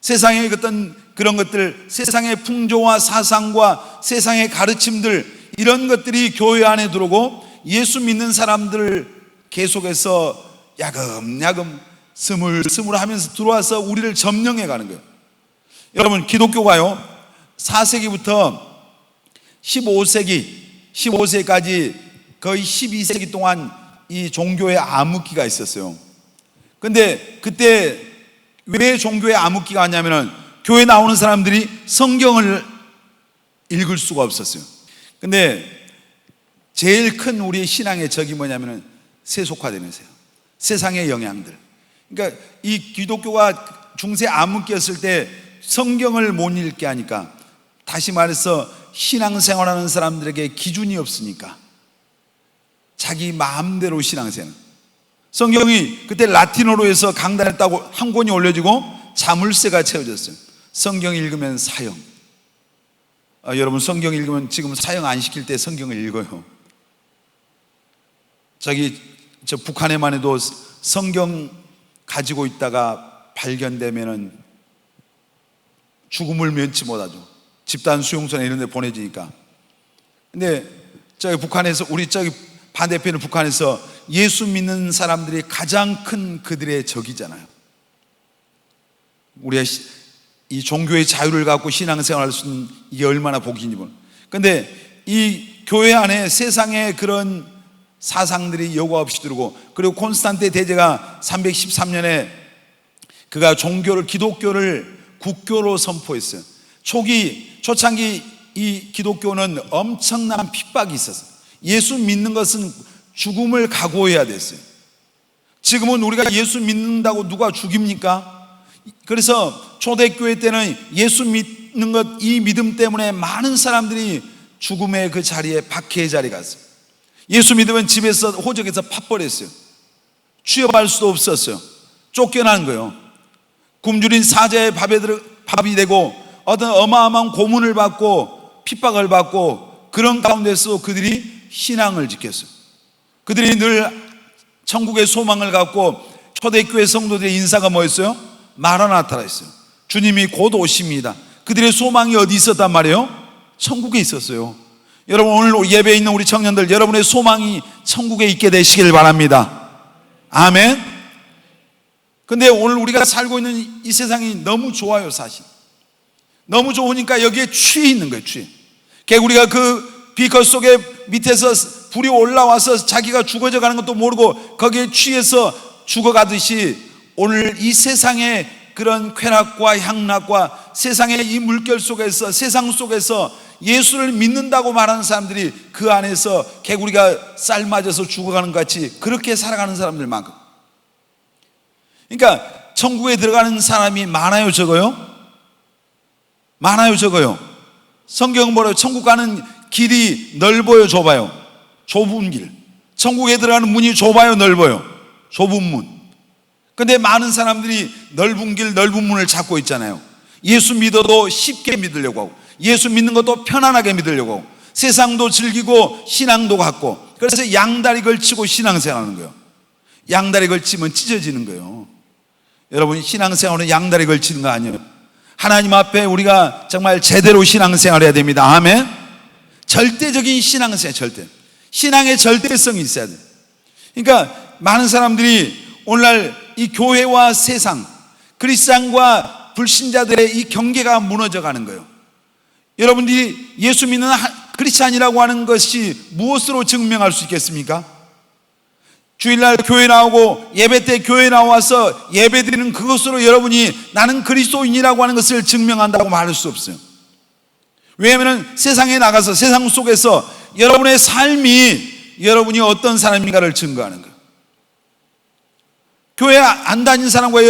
세상의 어떤 그런 것들, 세상의 풍조와 사상과 세상의 가르침들, 이런 것들이 교회 안에 들어오고 예수 믿는 사람들을 계속해서 야금야금 스물스물 하면서 들어와서 우리를 점령해 가는 거예요. 여러분, 기독교가요 4세기부터 15세기까지 거의 12세기 동안 이 종교의 암흑기가 있었어요. 근데 그때 왜 종교의 암흑기가 왔냐면은 교회 나오는 사람들이 성경을 읽을 수가 없었어요. 근데 제일 큰 우리의 신앙의 적이 뭐냐면은 세속화되는 거예요. 세상의 영향들. 그러니까 이 기독교가 중세 암흑기였을 때 성경을 못 읽게 하니까, 다시 말해서 신앙생활하는 사람들에게 기준이 없으니까 자기 마음대로 신앙생활. 성경이 그때 라틴어로 해서 강단했다고 한 권이 올려지고 자물쇠가 채워졌어요. 성경 읽으면 사형. 여러분, 성경 읽으면 지금 사형 안 시킬 때 성경을 읽어요. 저 북한에만 해도 성경 가지고 있다가 발견되면은 죽음을 면치 못하죠. 집단 수용소나 이런 데 보내지니까. 근데 저기 북한에서, 우리 저기 반대편은 북한에서 예수 믿는 사람들이 가장 큰 그들의 적이잖아요. 우리가 이 종교의 자유를 갖고 신앙생활 할 수 있는 이게 얼마나 복이니. 근데 이 교회 안에 세상의 그런 사상들이 여과 없이 들어오고, 그리고 콘스탄테 대제가 313년에 그가 기독교를 국교로 선포했어요. 초창기 이 기독교는 엄청난 핍박이 있었어요. 예수 믿는 것은 죽음을 각오해야 됐어요. 지금은 우리가 예수 믿는다고 누가 죽입니까? 그래서 초대교회 때는 예수 믿는 것, 이 믿음 때문에 많은 사람들이 죽음의 그 자리에, 박해의 자리에 갔어요. 예수 믿으면 집에서 호적에서 팥벌했어요. 취업할 수도 없었어요. 쫓겨난 거예요. 굶주린 사자의 밥이 되고 어떤 어마어마한 고문을 받고 핍박을 받고, 그런 가운데서 그들이 신앙을 지켰어요. 그들이 늘 천국의 소망을 갖고, 초대교회 성도들의 인사가 뭐였어요? 마라나타라 했어요. 주님이 곧 오십니다. 그들의 소망이 어디 있었단 말이에요? 천국에 있었어요. 여러분, 오늘 예배에 있는 우리 청년들, 여러분의 소망이 천국에 있게 되시길 바랍니다. 아멘. 근데 오늘 우리가 살고 있는 이 세상이 너무 좋아요. 사실 너무 좋으니까 여기에 취해 있는 거예요. 개구리가 그 비커 속에 밑에서 불이 올라와서 자기가 죽어져 가는 것도 모르고 거기에 취해서 죽어가듯이, 오늘 이 세상의 그런 쾌락과 향락과 세상의 이 물결 속에서, 세상 속에서 예수를 믿는다고 말하는 사람들이 그 안에서 개구리가 삶아져서 죽어가는 것 같이 그렇게 살아가는 사람들 많고. 그러니까 천국에 들어가는 사람이 많아요, 적어요? 많아요, 적어요? 성경은 뭐래요? 천국 가는 길이 넓어요, 좁아요? 좁은 길. 천국에 들어가는 문이 좁아요, 넓어요? 좁은 문. 근데 많은 사람들이 넓은 길, 넓은 문을 찾고 있잖아요. 예수 믿어도 쉽게 믿으려고 하고, 예수 믿는 것도 편안하게 믿으려고 하고, 세상도 즐기고 신앙도 갖고, 그래서 양다리 걸치고 신앙생활하는 거예요. 양다리 걸치면 찢어지는 거예요. 여러분, 신앙생활은 양다리 걸치는 거 아니에요. 하나님 앞에 우리가 정말 제대로 신앙생활해야 됩니다. 아멘. 절대적인 신앙생활, 신앙의 절대성이 있어야 돼요. 그러니까 많은 사람들이 오늘날 이 교회와 세상, 그리스도인과 불신자들의 이 경계가 무너져 가는 거예요. 여러분들이 예수 믿는 크리스찬이라고 하는 것이 무엇으로 증명할 수 있겠습니까? 주일날 교회 나오고 예배 때 교회 나와서 예배드리는 그것으로 여러분이 나는 그리스도인이라고 하는 것을 증명한다고 말할 수 없어요. 왜냐하면 세상에 나가서 세상 속에서 여러분의 삶이 여러분이 어떤 사람인가를 증거하는 거예요. 교회 안 다니는 사람과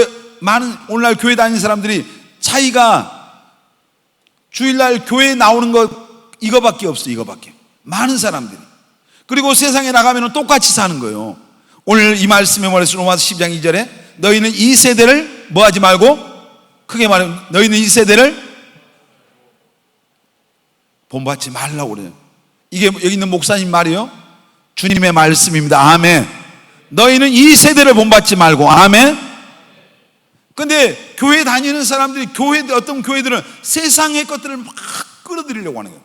많은 오늘날 교회 다니는 사람들이 차이가 주일날 교회 나오는 것 이거밖에 없어요. 이거밖에. 많은 사람들이. 그리고 세상에 나가면 똑같이 사는 거예요. 오늘 이 말씀에 말해서 로마서 10장 2절에 너희는 이 세대를 뭐 하지 말고, 크게 말하면 너희는 이 세대를 본받지 말라고 그래요. 이게 여기 있는 목사님 말이요, 주님의 말씀입니다. 아멘. 너희는 이 세대를 본받지 말고. 아멘. 근데 교회 다니는 사람들이 어떤 교회들은 세상의 것들을 막 끌어들이려고 하는 거예요.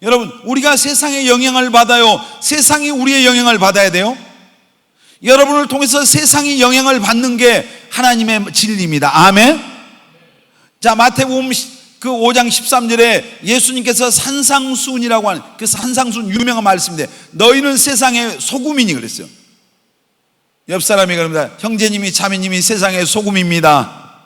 여러분, 우리가 세상의 영향을 받아요? 세상이 우리의 영향을 받아야 돼요? 여러분을 통해서 세상이 영향을 받는 게 하나님의 진리입니다. 아멘. 자, 마태복음 그 5장 13절에 예수님께서 산상수훈이라고 하는 그 산상수훈 유명한 말씀인데 너희는 세상의 소금이니 그랬어요. 옆 사람이 그럽니다. 형제님이 자매님이 세상의 소금입니다.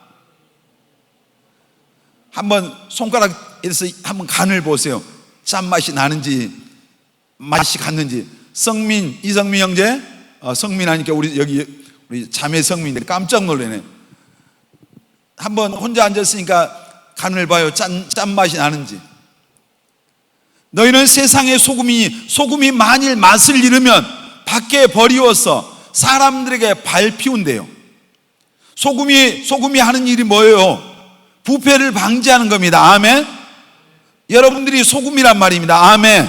한번 손가락에서 한번 간을 보세요. 짠맛이 나는지 맛이 갔는지. 이성민 형제, 성민 하니까 우리 자매 성민인데 깜짝 놀라네. 한번 혼자 앉았으니까 간을 봐요. 짠맛이 나는지. 너희는 세상의 소금이 만일 맛을 잃으면 밖에 버리워서 사람들에게 밟히운대요. 소금이 하는 일이 뭐예요? 부패를 방지하는 겁니다. 아멘. 여러분들이 소금이란 말입니다. 아멘.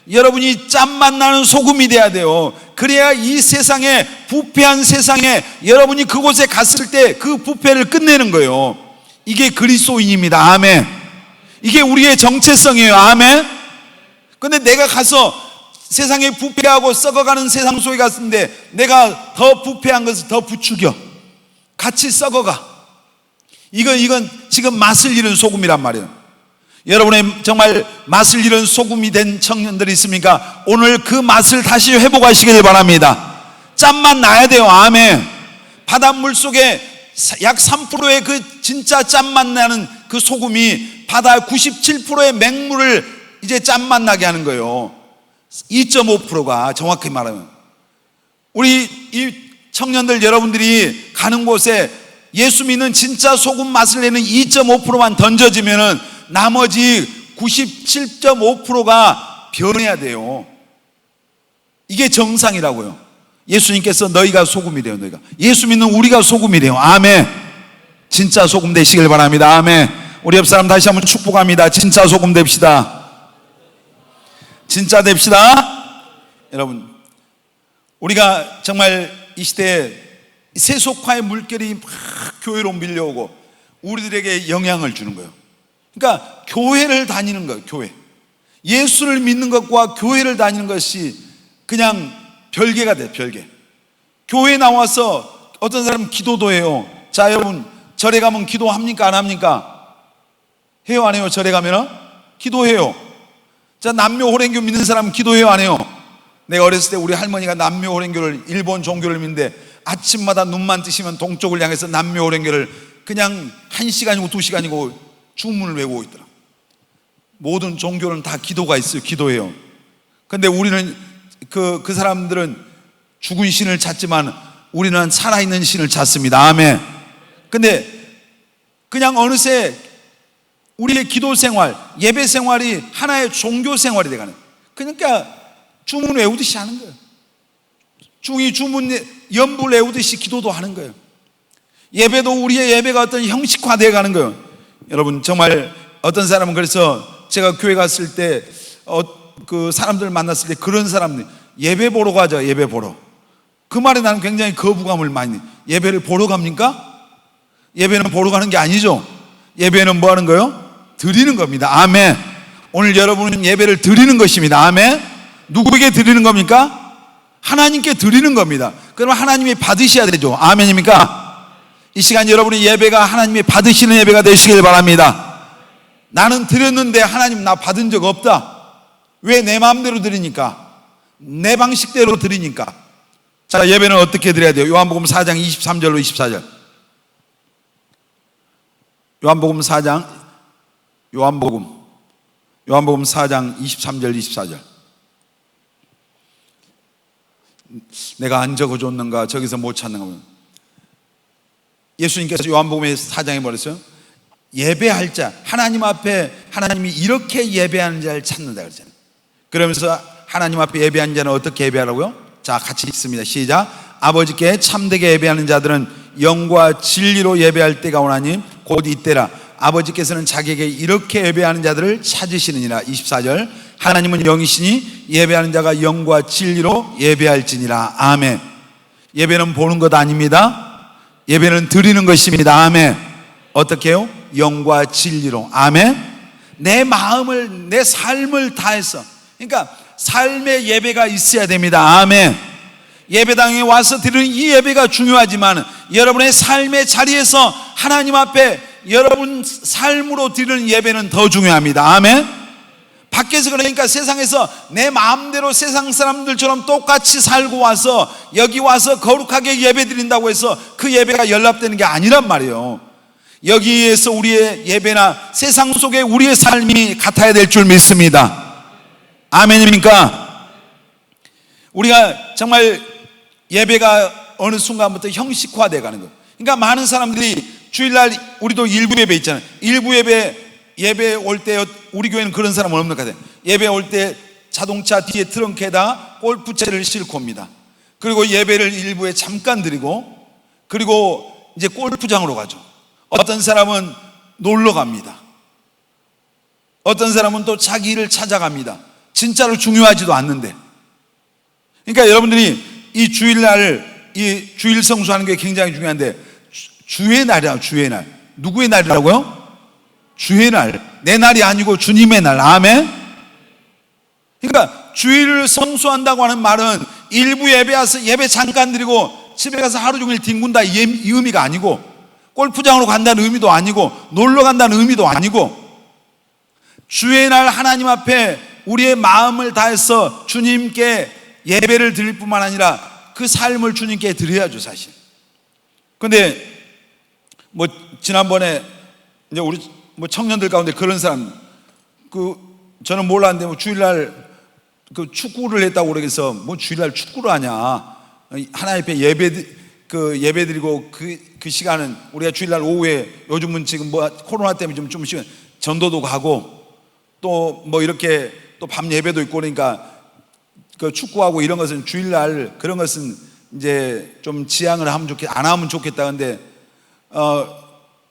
여러분이 짠맛 나는 소금이 돼야 돼요. 그래야 이 세상에, 부패한 세상에 여러분이 그곳에 갔을 때 그 부패를 끝내는 거예요. 이게 그리스도인입니다. 아멘. 이게 우리의 정체성이에요. 아멘. 근데 내가 가서 세상에 부패하고 썩어가는 세상 속에 갔는데 내가 더 부패한 것을 더 부추겨 같이 썩어가. 이건 지금 맛을 잃은 소금이란 말이에요. 여러분의 정말 맛을 잃은 소금이 된 청년들이 있습니까? 오늘 그 맛을 다시 회복하시길 바랍니다. 짠맛 나야 돼요. 아멘. 바닷물 속에 약 3%의 그 진짜 짠맛 나는 그 소금이 바다 97%의 맹물을 이제 짠맛 나게 하는 거예요. 2.5%가 정확히 말하면. 우리 이 청년들 여러분들이 가는 곳에 예수 믿는 진짜 소금 맛을 내는 2.5%만 던져지면은 나머지 97.5%가 변해야 돼요. 이게 정상이라고요. 예수님께서 너희가 소금이래요. 너희가 예수 믿는 우리가 소금이래요. 아멘. 진짜 소금 되시길 바랍니다. 아멘. 우리 옆 사람 다시 한번 축복합니다. 진짜 소금 됩시다. 진짜 됩시다. 여러분, 우리가 정말 이 시대에 세속화의 물결이 막 교회로 밀려오고 우리들에게 영향을 주는 거예요. 그러니까 교회를 다니는 거예요. 교회. 예수를 믿는 것과 교회를 다니는 것이 그냥 별개가 돼. 별개. 교회에 나와서 어떤 사람은 기도도 해요. 자, 여러분, 절에 가면 기도합니까? 안 합니까? 해요? 안 해요? 절에 가면은? 기도해요. 자, 남묘호랭교 믿는 사람은 기도해요? 안 해요? 내가 어렸을 때 우리 할머니가 남묘호랭교를, 일본 종교를 믿는데 아침마다 눈만 뜨시면 동쪽을 향해서 남묘호랭교를 그냥 1시간이고 2시간이고 주문을 외우고 있더라. 모든 종교는 다 기도가 있어요. 기도해요. 근데 우리는 그 사람들은 죽은 신을 찾지만 우리는 살아있는 신을 찾습니다. 아멘. 근데 그냥 어느새 우리의 기도 생활, 예배 생활이 하나의 종교 생활이 돼가는 거예요. 그러니까 주문 외우듯이 하는 거예요. 주문 연불 외우듯이 기도도 하는 거예요. 예배도 우리의 예배가 어떤 형식화되어 가는 거예요. 여러분, 정말 어떤 사람은 그래서 제가 교회 갔을 때 그 사람들 만났을 때 그런 사람들 예배 보러 가자. 예배 보러. 그 말에 나는 굉장히 거부감을 많이. 예배를 보러 갑니까? 예배는 보러 가는 게 아니죠. 예배는 뭐 하는 거예요? 드리는 겁니다. 아멘. 오늘 여러분은 예배를 드리는 것입니다. 아멘. 누구에게 드리는 겁니까? 하나님께 드리는 겁니다. 그러면 하나님이 받으셔야 되죠. 아멘입니까? 이 시간 여러분의 예배가 하나님이 받으시는 예배가 되시길 바랍니다. 나는 드렸는데 하나님 나 받은 적 없다. 왜? 내 마음대로 드리니까, 내 방식대로 드리니까. 자, 예배는 어떻게 드려야 돼요? 요한복음 4장 23절로 24절. 요한복음 4장 23절 24절. 내가 안 적어줬는가? 저기서 못 찾는가? 예수님께서 요한복음의 4장에 뭐랬어요? 예배할 자, 하나님 앞에 하나님이 이렇게 예배하는 자를 찾는다 그러잖아요. 그러면서 하나님 앞에 예배하는 자는 어떻게 예배하라고요? 자, 같이 읽습니다. 시작. 아버지께 참되게 예배하는 자들은 영과 진리로 예배할 때가 오나니 곧 이때라. 아버지께서는 자기에게 이렇게 예배하는 자들을 찾으시느니라. 24절. 하나님은 영이시니 예배하는 자가 영과 진리로 예배할지니라. 아멘. 예배는 보는 것 아닙니다. 예배는 드리는 것입니다. 아멘. 어떻게 해요? 영과 진리로. 아멘. 내 마음을, 내 삶을 다해서. 그러니까 삶의 예배가 있어야 됩니다. 아멘. 예배당에 와서 드리는 이 예배가 중요하지만 여러분의 삶의 자리에서 하나님 앞에 여러분 삶으로 드리는 예배는 더 중요합니다. 아멘. 밖에서 그러니까 세상에서 내 마음대로 세상 사람들처럼 똑같이 살고 와서 여기 와서 거룩하게 예배 드린다고 해서 그 예배가 연락되는 게 아니란 말이에요. 여기에서 우리의 예배나 세상 속에 우리의 삶이 같아야 될 줄 믿습니다. 아멘입니까? 우리가 정말 예배가 어느 순간부터 형식화되어 가는 거예요. 그러니까 많은 사람들이 주일날 우리도 일부 예배 있잖아요. 일부 예배 올 때 우리 교회는 그런 사람은 없는 것 같아요. 예배 올 때 자동차 뒤에 트렁크에다 골프채를 싣고 옵니다. 그리고 예배를 일부에 잠깐 드리고 그리고 이제 골프장으로 가죠. 어떤 사람은 놀러 갑니다. 어떤 사람은 또 자기 일을 찾아갑니다. 진짜로 중요하지도 않는데. 그러니까 여러분들이 이 주일날, 이 주일 성수하는 게 굉장히 중요한데 주의 날이야. 주의 날. 누구의 날이라고요? 주의 날. 내 날이 아니고 주님의 날. 아멘. 그러니까 주일을 성수한다고 하는 말은 일부 예배 와서 예배 잠깐 드리고 집에 가서 하루 종일 뒹군다 이 의미가 아니고, 골프장으로 간다는 의미도 아니고, 놀러 간다는 의미도 아니고, 주의 날 하나님 앞에 우리의 마음을 다해서 주님께 예배를 드릴 뿐만 아니라 그 삶을 주님께 드려야죠, 사실. 근데 뭐 지난번에 이제 우리 뭐 청년들 가운데 그런 사람, 저는 몰랐는데 뭐 주일날 축구를 했다고 그러겠어. 뭐 주일날 축구를 하냐? 하나님 앞에 예배 드리고 그 시간은 우리가 주일날 오후에, 요즘은 지금 뭐 코로나 때문에 좀 시간 전도도 가고 또 뭐 이렇게 또 밤 예배도 있고 그러니까 그 축구하고 이런 것은 주일날 그런 것은 이제 좀 지양을 안 하면 좋겠다. 근데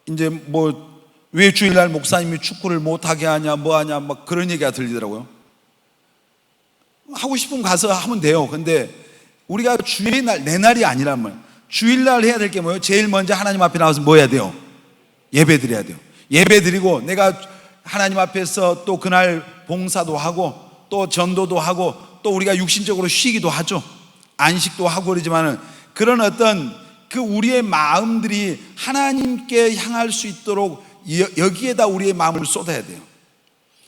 이제 뭐 왜 주일날 목사님이 축구를 못하게 하냐, 뭐 하냐, 막 그런 얘기가 들리더라고요. 하고 싶으면 가서 하면 돼요. 근데 우리가 주의 날, 내 날이 아니란 말. 주일날 해야 될 게 뭐예요? 제일 먼저 하나님 앞에 나와서 뭐 해야 돼요? 예배 드려야 돼요. 예배 드리고 내가 하나님 앞에서 또 그날 봉사도 하고 또 전도도 하고 또 우리가 육신적으로 쉬기도 하죠. 안식도 하고 그러지만은 그런 어떤 그 우리의 마음들이 하나님께 향할 수 있도록 여기에다 우리의 마음을 쏟아야 돼요.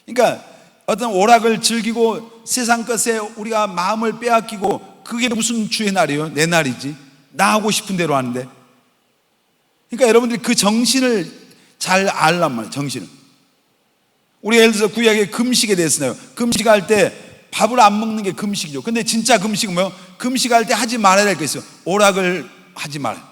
그러니까 어떤 오락을 즐기고 세상 것에 우리가 마음을 빼앗기고, 그게 무슨 주의 날이에요? 내 날이지. 나 하고 싶은 대로 하는데. 그러니까 여러분들이 그 정신을 잘 알란 말이에요. 정신을. 우리 예를 들어서 구약의 금식에 대해서요. 금식할 때 밥을 안 먹는 게 금식이죠. 근데 진짜 금식은 뭐예요? 금식할 때 하지 말아야 될 게 있어요. 오락을 하지 말아요.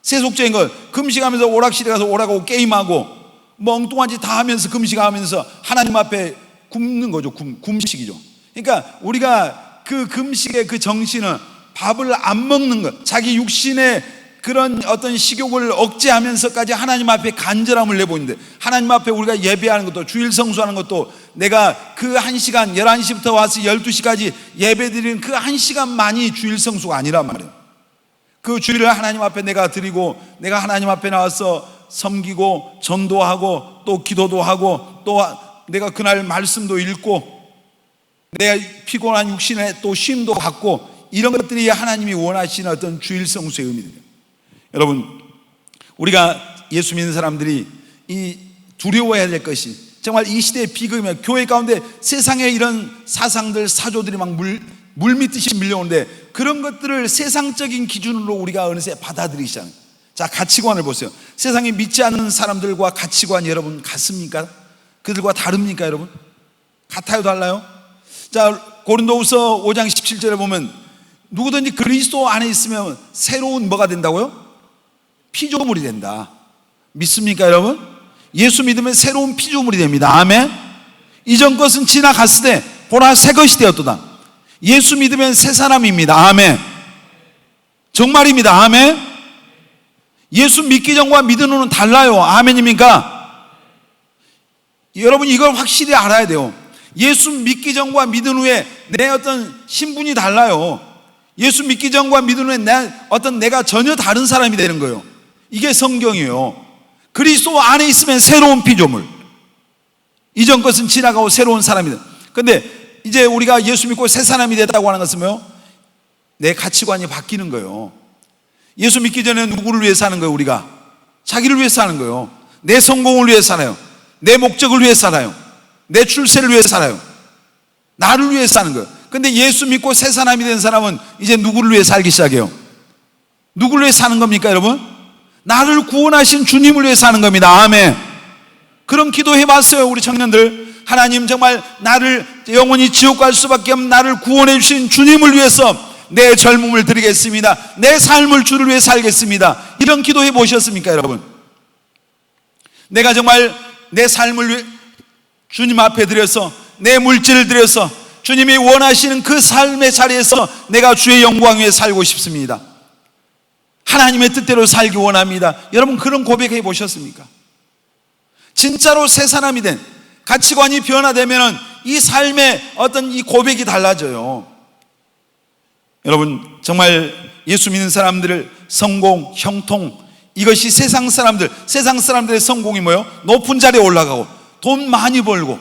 세속적인 걸 금식하면서 오락실에 가서 오락하고 게임하고 뭐 엉뚱한 짓 다 하면서 금식하면서 하나님 앞에 굶는 거죠. 금식이죠. 그러니까 우리가 그 금식의 그 정신은 밥을 안 먹는 것, 자기 육신의 그런 어떤 식욕을 억제하면서까지 하나님 앞에 간절함을 내보이는데, 하나님 앞에 우리가 예배하는 것도, 주일 성수하는 것도, 내가 그 1시간 11시부터 와서 12시까지 예배 드리는 그 1시간만이 주일 성수가 아니란 말이에요. 그 주일을 하나님 앞에 내가 드리고, 내가 하나님 앞에 나와서 섬기고 전도하고 또 기도도 하고 또 내가 그날 말씀도 읽고 내가 피곤한 육신에 또 쉼도 갖고, 이런 것들이 하나님이 원하시는 어떤 주일 성수의 의미입니다. 여러분, 우리가 예수 믿는 사람들이 이 두려워해야 될 것이, 정말 이 시대의 비극이며 교회 가운데 세상의 이런 사상들, 사조들이 막 물밀듯이 밀려오는데 그런 것들을 세상적인 기준으로 우리가 어느새 받아들이기 시작합니다. 자, 가치관을 보세요. 세상에 믿지 않는 사람들과 가치관이 여러분 같습니까? 그들과 다릅니까 여러분? 같아요, 달라요? 자, 고린도후서 5장 17절에 보면 누구든지 그리스도 안에 있으면 새로운 뭐가 된다고요? 피조물이 된다. 믿습니까 여러분? 예수 믿으면 새로운 피조물이 됩니다. 아멘. 이전 것은 지나갔으되 보라 새 것이 되었도다. 예수 믿으면 새 사람입니다. 아멘. 정말입니다. 아멘. 예수 믿기 전과 믿은 후는 달라요. 아멘입니까? 여러분 이걸 확실히 알아야 돼요. 예수 믿기 전과 믿은 후에 내 어떤 신분이 달라요. 예수 믿기 전과 믿은 후에 내가 전혀 다른 사람이 되는 거예요. 이게 성경이에요. 그리스도 안에 있으면 새로운 피조물. 이전 것은 지나가고 새로운 사람이 돼. 근데 이제 우리가 예수 믿고 새 사람이 됐다고 하는 것은 뭐요? 내 가치관이 바뀌는 거예요. 예수 믿기 전에 누구를 위해 사는 거예요? 우리가 자기를 위해 사는 거예요. 내 성공을 위해 살아요. 내 목적을 위해 살아요. 내 출세를 위해 살아요. 나를 위해 사는 거예요. 근데 예수 믿고 새 사람이 된 사람은 이제 누구를 위해 살기 시작해요? 누구를 위해 사는 겁니까 여러분? 나를 구원하신 주님을 위해 사는 겁니다. 아멘. 그런 기도해 봤어요 우리 청년들? 하나님 정말 나를 영원히 지옥 갈 수밖에 없는 나를 구원해 주신 주님을 위해서 내 젊음을 드리겠습니다. 내 삶을 주를 위해 살겠습니다. 이런 기도해 보셨습니까 여러분? 내가 정말 내 삶을 위해 주님 앞에 드려서 내 물질을 드려서 주님이 원하시는 그 삶의 자리에서 내가 주의 영광 위에 살고 싶습니다. 하나님의 뜻대로 살기 원합니다. 여러분 그런 고백해 보셨습니까? 진짜로 새 사람이 된 가치관이 변화되면 이 삶의 어떤 이 고백이 달라져요. 여러분 정말 예수 믿는 사람들을 성공, 형통 이것이 세상 사람들의 성공이 뭐예요? 높은 자리에 올라가고 돈 많이 벌고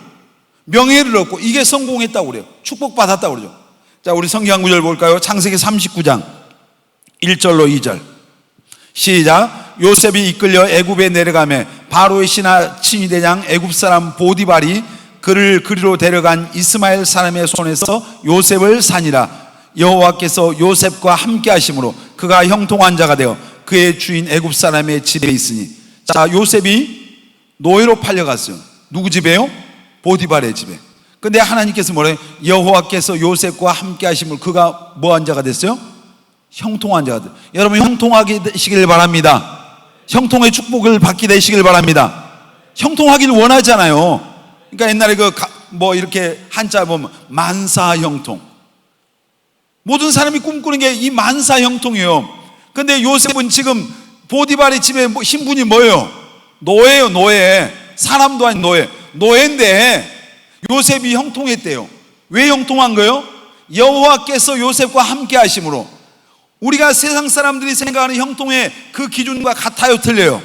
명예를 얻고 이게 성공했다고 그래요. 축복받았다고 그러죠. 자, 우리 성경 구절 볼까요? 창세기 39장 1절로 2절 시작. 요셉이 이끌려 애굽에 내려가매 바로의 신하 친위대장 애굽 사람 보디발이 그를 그리로 데려간 이스마엘 사람의 손에서 요셉을 산이라. 여호와께서 요셉과 함께 하심으로 그가 형통한 자가 되어 그의 주인 애굽 사람의 집에 있으니. 자, 요셉이 노예로 팔려갔어요. 누구 집에요? 보디발의 집에. 근데 하나님께서 뭐래요? 여호와께서 요셉과 함께 하심으로 그가 뭐한 자가 됐어요? 형통한 자가 됐어요. 여러분 형통하게 되시길 바랍니다. 형통의 축복을 받게 되시길 바랍니다. 형통하기를 원하잖아요. 그러니까 옛날에 이렇게 한자 보면 만사형통. 모든 사람이 꿈꾸는 게 이 만사형통이에요. 근데 요셉은 지금 보디발의 집에 신분이 뭐예요? 노예예요, 노예. 사람도 아닌 노예. 노예인데 요셉이 형통했대요. 왜 형통한 거예요? 여호와께서 요셉과 함께 하심으로. 우리가 세상 사람들이 생각하는 형통의 그 기준과 같아요, 틀려요?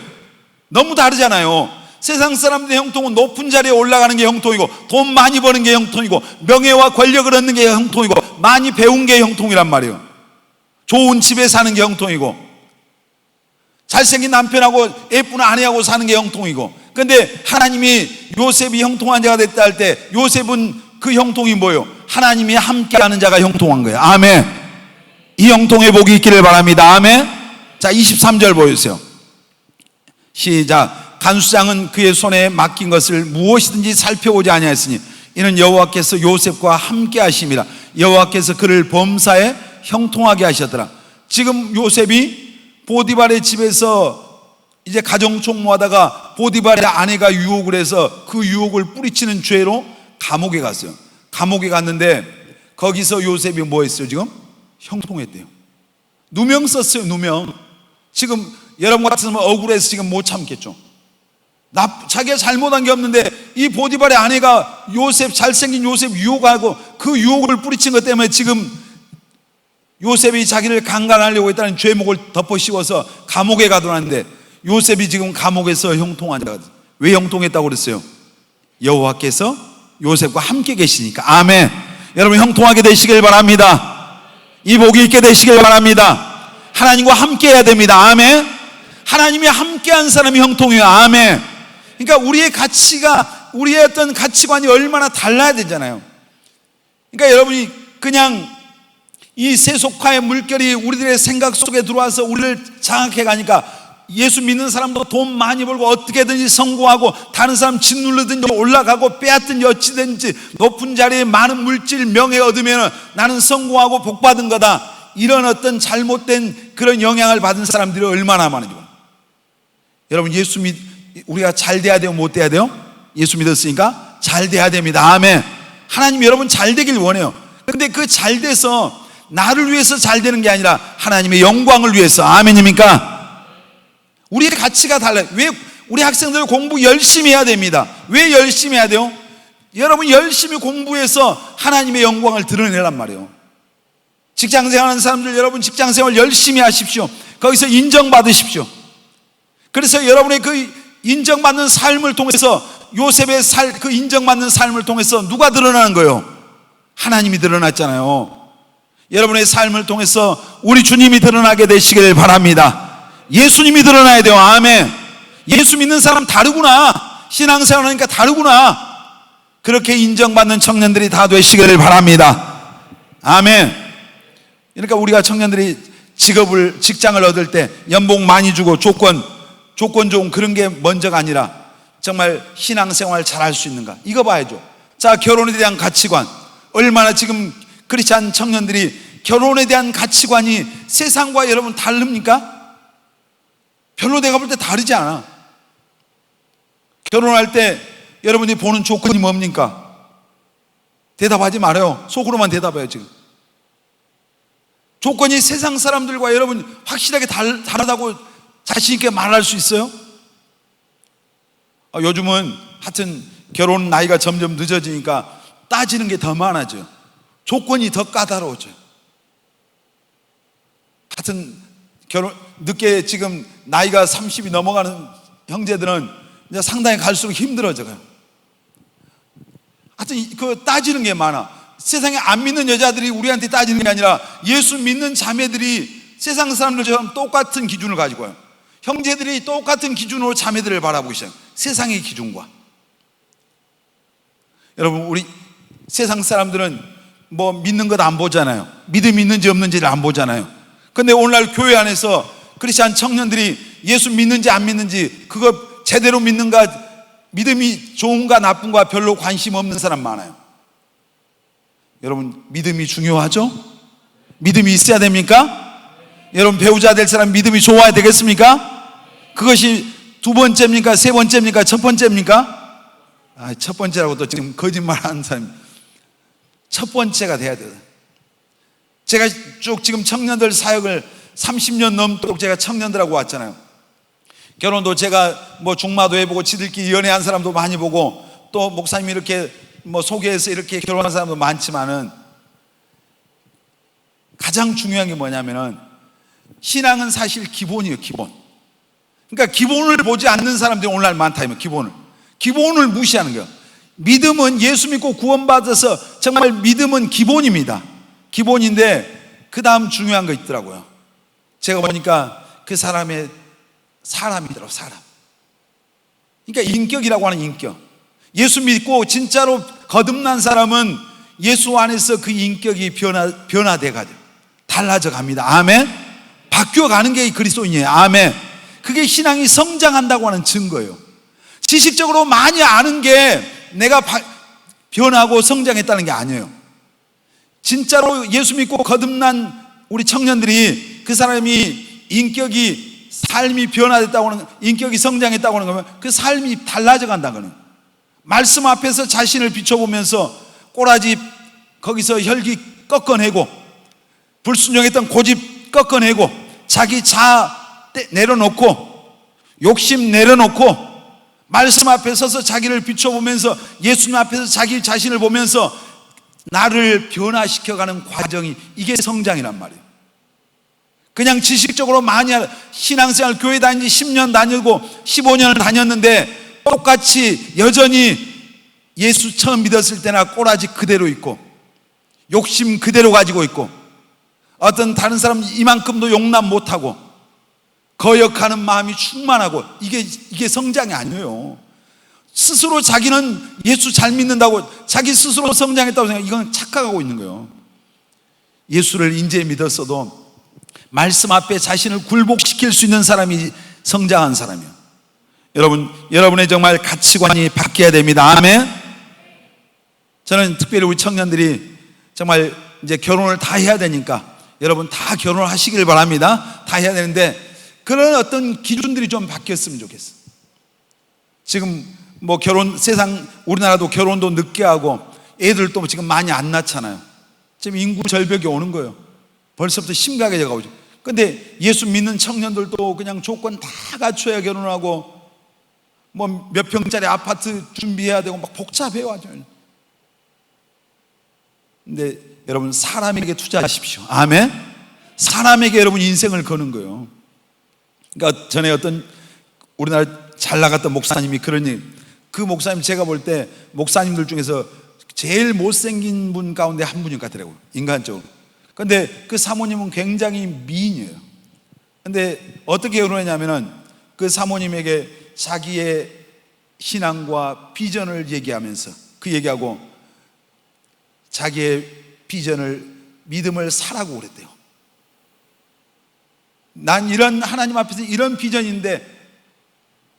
너무 다르잖아요. 세상 사람들의 형통은 높은 자리에 올라가는 게 형통이고 돈 많이 버는 게 형통이고 명예와 권력을 얻는 게 형통이고 많이 배운 게 형통이란 말이에요. 좋은 집에 사는 게 형통이고 잘생긴 남편하고 예쁜 아내하고 사는 게 형통이고. 근데 하나님이 요셉이 형통한 자가 됐다 할 때 요셉은 그 형통이 뭐예요? 하나님이 함께하는 자가 형통한 거예요. 아멘. 이 형통의 복이 있기를 바랍니다. 아멘. 자, 23절 보여주세요. 시작. 간수장은 그의 손에 맡긴 것을 무엇이든지 살펴보지 아니하였으니 이는 여호와께서 요셉과 함께 하심이라. 여호와께서 그를 범사에 형통하게 하셨더라. 지금 요셉이 보디발의 집에서 이제 가정 총무하다가 보디발의 아내가 유혹을 해서 그 유혹을 뿌리치는 죄로 감옥에 갔어요. 감옥에 갔는데 거기서 요셉이 뭐 했어요? 지금 형통했대요. 누명 썼어요. 누명. 지금 여러분 같으면 억울해서 지금 못 참겠죠. 자기가 잘못한 게 없는데 이 보디발의 아내가 잘생긴 요셉 유혹하고 그 유혹을 뿌리친 것 때문에 지금 요셉이 자기를 강간하려고 했다는 죄목을 덮어 씌워서 감옥에 가둬놨는데 요셉이 지금 감옥에서 형통한 자가 됐어요. 왜 형통했다고 그랬어요? 여호와께서 요셉과 함께 계시니까. 아멘. 여러분 형통하게 되시길 바랍니다. 이 복이 있게 되시길 바랍니다. 하나님과 함께 해야 됩니다. 아멘. 하나님이 함께한 사람이 형통이에요. 아멘. 그러니까 우리의 가치가 우리의 어떤 가치관이 얼마나 달라야 되잖아요. 그러니까 여러분이 그냥 이 세속화의 물결이 우리들의 생각 속에 들어와서 우리를 장악해 가니까 예수 믿는 사람도 돈 많이 벌고 어떻게든지 성공하고 다른 사람 짓누르든지 올라가고 빼앗든지 어찌든지 높은 자리에 많은 물질 명예 얻으면 나는 성공하고 복받은 거다, 이런 어떤 잘못된 그런 영향을 받은 사람들이 얼마나 많은지. 여러분, 우리가 잘 돼야 돼요, 못 돼야 돼요? 예수 믿었으니까 잘 돼야 됩니다. 아멘. 하나님 여러분 잘 되길 원해요. 근데 그 잘 돼서 나를 위해서 잘 되는 게 아니라 하나님의 영광을 위해서. 아멘입니까? 우리의 가치가 달라요. 왜 우리 학생들 공부 열심히 해야 됩니다. 왜 열심히 해야 돼요? 여러분 열심히 공부해서 하나님의 영광을 드러내란 말이에요. 직장생활 하는 사람들, 여러분 직장생활 열심히 하십시오. 거기서 인정받으십시오. 그래서 여러분의 그 인정받는 삶을 통해서, 요셉의 그 인정받는 삶을 통해서 누가 드러나는 거예요? 하나님이 드러났잖아요. 여러분의 삶을 통해서 우리 주님이 드러나게 되시길 바랍니다. 예수님이 드러나야 돼요. 아멘. 예수 믿는 사람 다르구나, 신앙생활 하니까 다르구나, 그렇게 인정받는 청년들이 다 되시기를 바랍니다. 아멘. 그러니까 우리가 청년들이 직장을 얻을 때 연봉 많이 주고 조건 좋은 그런 게 먼저가 아니라 정말 신앙생활 잘할 수 있는가, 이거 봐야죠. 자, 결혼에 대한 가치관, 얼마나 지금 크리스찬 청년들이 결혼에 대한 가치관이 세상과 여러분 다릅니까? 별로 내가 볼 때 다르지 않아. 결혼할 때 여러분이 보는 조건이 뭡니까? 대답하지 말아요. 속으로만 대답해요. 지금 조건이 세상 사람들과 여러분 확실하게 다르다고 자신 있게 말할 수 있어요? 요즘은 하여튼 결혼 나이가 점점 늦어지니까 따지는 게 더 많아져요. 조건이 더 까다로워져요. 하여튼 늦게 지금 나이가 30이 넘어가는 형제들은 이제 상당히 갈수록 힘들어져요. 하여튼 그 따지는 게 많아. 세상에 안 믿는 여자들이 우리한테 따지는 게 아니라 예수 믿는 자매들이 세상 사람들처럼 똑같은 기준을 가지고 와요. 형제들이 똑같은 기준으로 자매들을 바라보기 시작해요. 세상의 기준과. 여러분, 우리 세상 사람들은 뭐 믿는 것 안 보잖아요. 믿음이 있는지 없는지를 안 보잖아요. 근데 오늘날 교회 안에서 크리스찬 청년들이 예수 믿는지 안 믿는지, 그거 제대로 믿는가, 믿음이 좋은가 나쁜가 별로 관심 없는 사람 많아요. 여러분, 믿음이 중요하죠? 믿음이 있어야 됩니까? 여러분, 배우자 될 사람 믿음이 좋아야 되겠습니까? 그것이 두 번째입니까? 세 번째입니까? 첫 번째입니까? 첫 번째라고 또 지금 거짓말 하는 사람이, 첫 번째가 돼야 돼요. 제가 쭉 지금 청년들 사역을 30년 넘도록 제가 청년들하고 왔잖아요. 결혼도 제가 뭐 중마도 해보고 지들끼리 연애한 사람도 많이 보고, 또 목사님이 이렇게 뭐 소개해서 이렇게 결혼한 사람도 많지만은, 가장 중요한 게 뭐냐면은 신앙은 사실 기본이에요. 기본. 그러니까 기본을 보지 않는 사람들이 오늘날 많다. 기본을 무시하는 거예요. 믿음은, 예수 믿고 구원받아서 정말 믿음은 기본입니다. 기본인데 그 다음 중요한 거 있더라고요. 제가 보니까 그 사람의 사람이더라고요. 사람. 그러니까 인격이라고 하는 인격. 예수 믿고 진짜로 거듭난 사람은 예수 안에서 그 인격이 변화돼 가죠. 달라져 갑니다. 아멘. 바뀌어 가는 게 그리스도인이에요. 아멘. 그게 신앙이 성장한다고 하는 증거예요. 지식적으로 많이 아는 게 내가 변하고 성장했다는 게 아니에요. 진짜로 예수 믿고 거듭난 우리 청년들이, 그 사람이 인격이, 삶이 변화됐다고 하는, 인격이 성장했다고 하는 거면 그 삶이 달라져 간다는 거예요. 말씀 앞에서 자신을 비춰보면서 꼬라지 거기서 혈기 꺾어내고, 불순종했던 고집 꺾어내고, 자기 자아 내려놓고, 욕심 내려놓고, 말씀 앞에 서서 자기를 비춰보면서, 예수님 앞에서 자기 자신을 보면서 나를 변화시켜가는 과정이, 이게 성장이란 말이에요. 그냥 지식적으로 많이 신앙생활 교회 다니지 10년 다니고 15년을 다녔는데 똑같이 여전히 예수 처음 믿었을 때나 꼬라지 그대로 있고, 욕심 그대로 가지고 있고, 어떤 다른 사람 이만큼도 용납 못하고, 거역하는 마음이 충만하고, 이게 성장이 아니에요. 스스로 자기는 예수 잘 믿는다고, 자기 스스로 성장했다고 생각해. 이건 착각하고 있는 거예요. 예수를 인제 믿었어도 말씀 앞에 자신을 굴복시킬 수 있는 사람이 성장한 사람이에요. 여러분의 정말 가치관이 바뀌어야 됩니다. 아멘. 저는 특별히 우리 청년들이 정말 이제 결혼을 다 해야 되니까 여러분 다 결혼을 하시길 바랍니다. 다 해야 되는데 그런 어떤 기준들이 좀 바뀌었으면 좋겠어요. 지금 뭐 세상 우리나라도 결혼도 늦게 하고 애들도 지금 많이 안 낳잖아요. 지금 인구 절벽이 오는 거예요. 벌써부터 심각하게 가고 있죠. 근데 예수 믿는 청년들도 그냥 조건 다 갖춰야 결혼하고 뭐 몇 평짜리 아파트 준비해야 되고 막 복잡해요 아주. 근데 여러분 사람에게 투자하십시오. 아멘. 사람에게 여러분 인생을 거는 거예요. 그러니까 전에 어떤 우리나라 잘 나갔던 목사님이 그 목사님 제가 볼 때 목사님들 중에서 제일 못생긴 분 가운데 한 분인 것 같더라고요, 인간적으로. 근데 그 사모님은 굉장히 미인이에요. 근데 어떻게 결혼했냐면은 그 사모님에게 자기의 신앙과 비전을 얘기하면서 그 얘기하고 자기의 비전을 믿음을 사라고 그랬대요. 난 이런 하나님 앞에서 이런 비전인데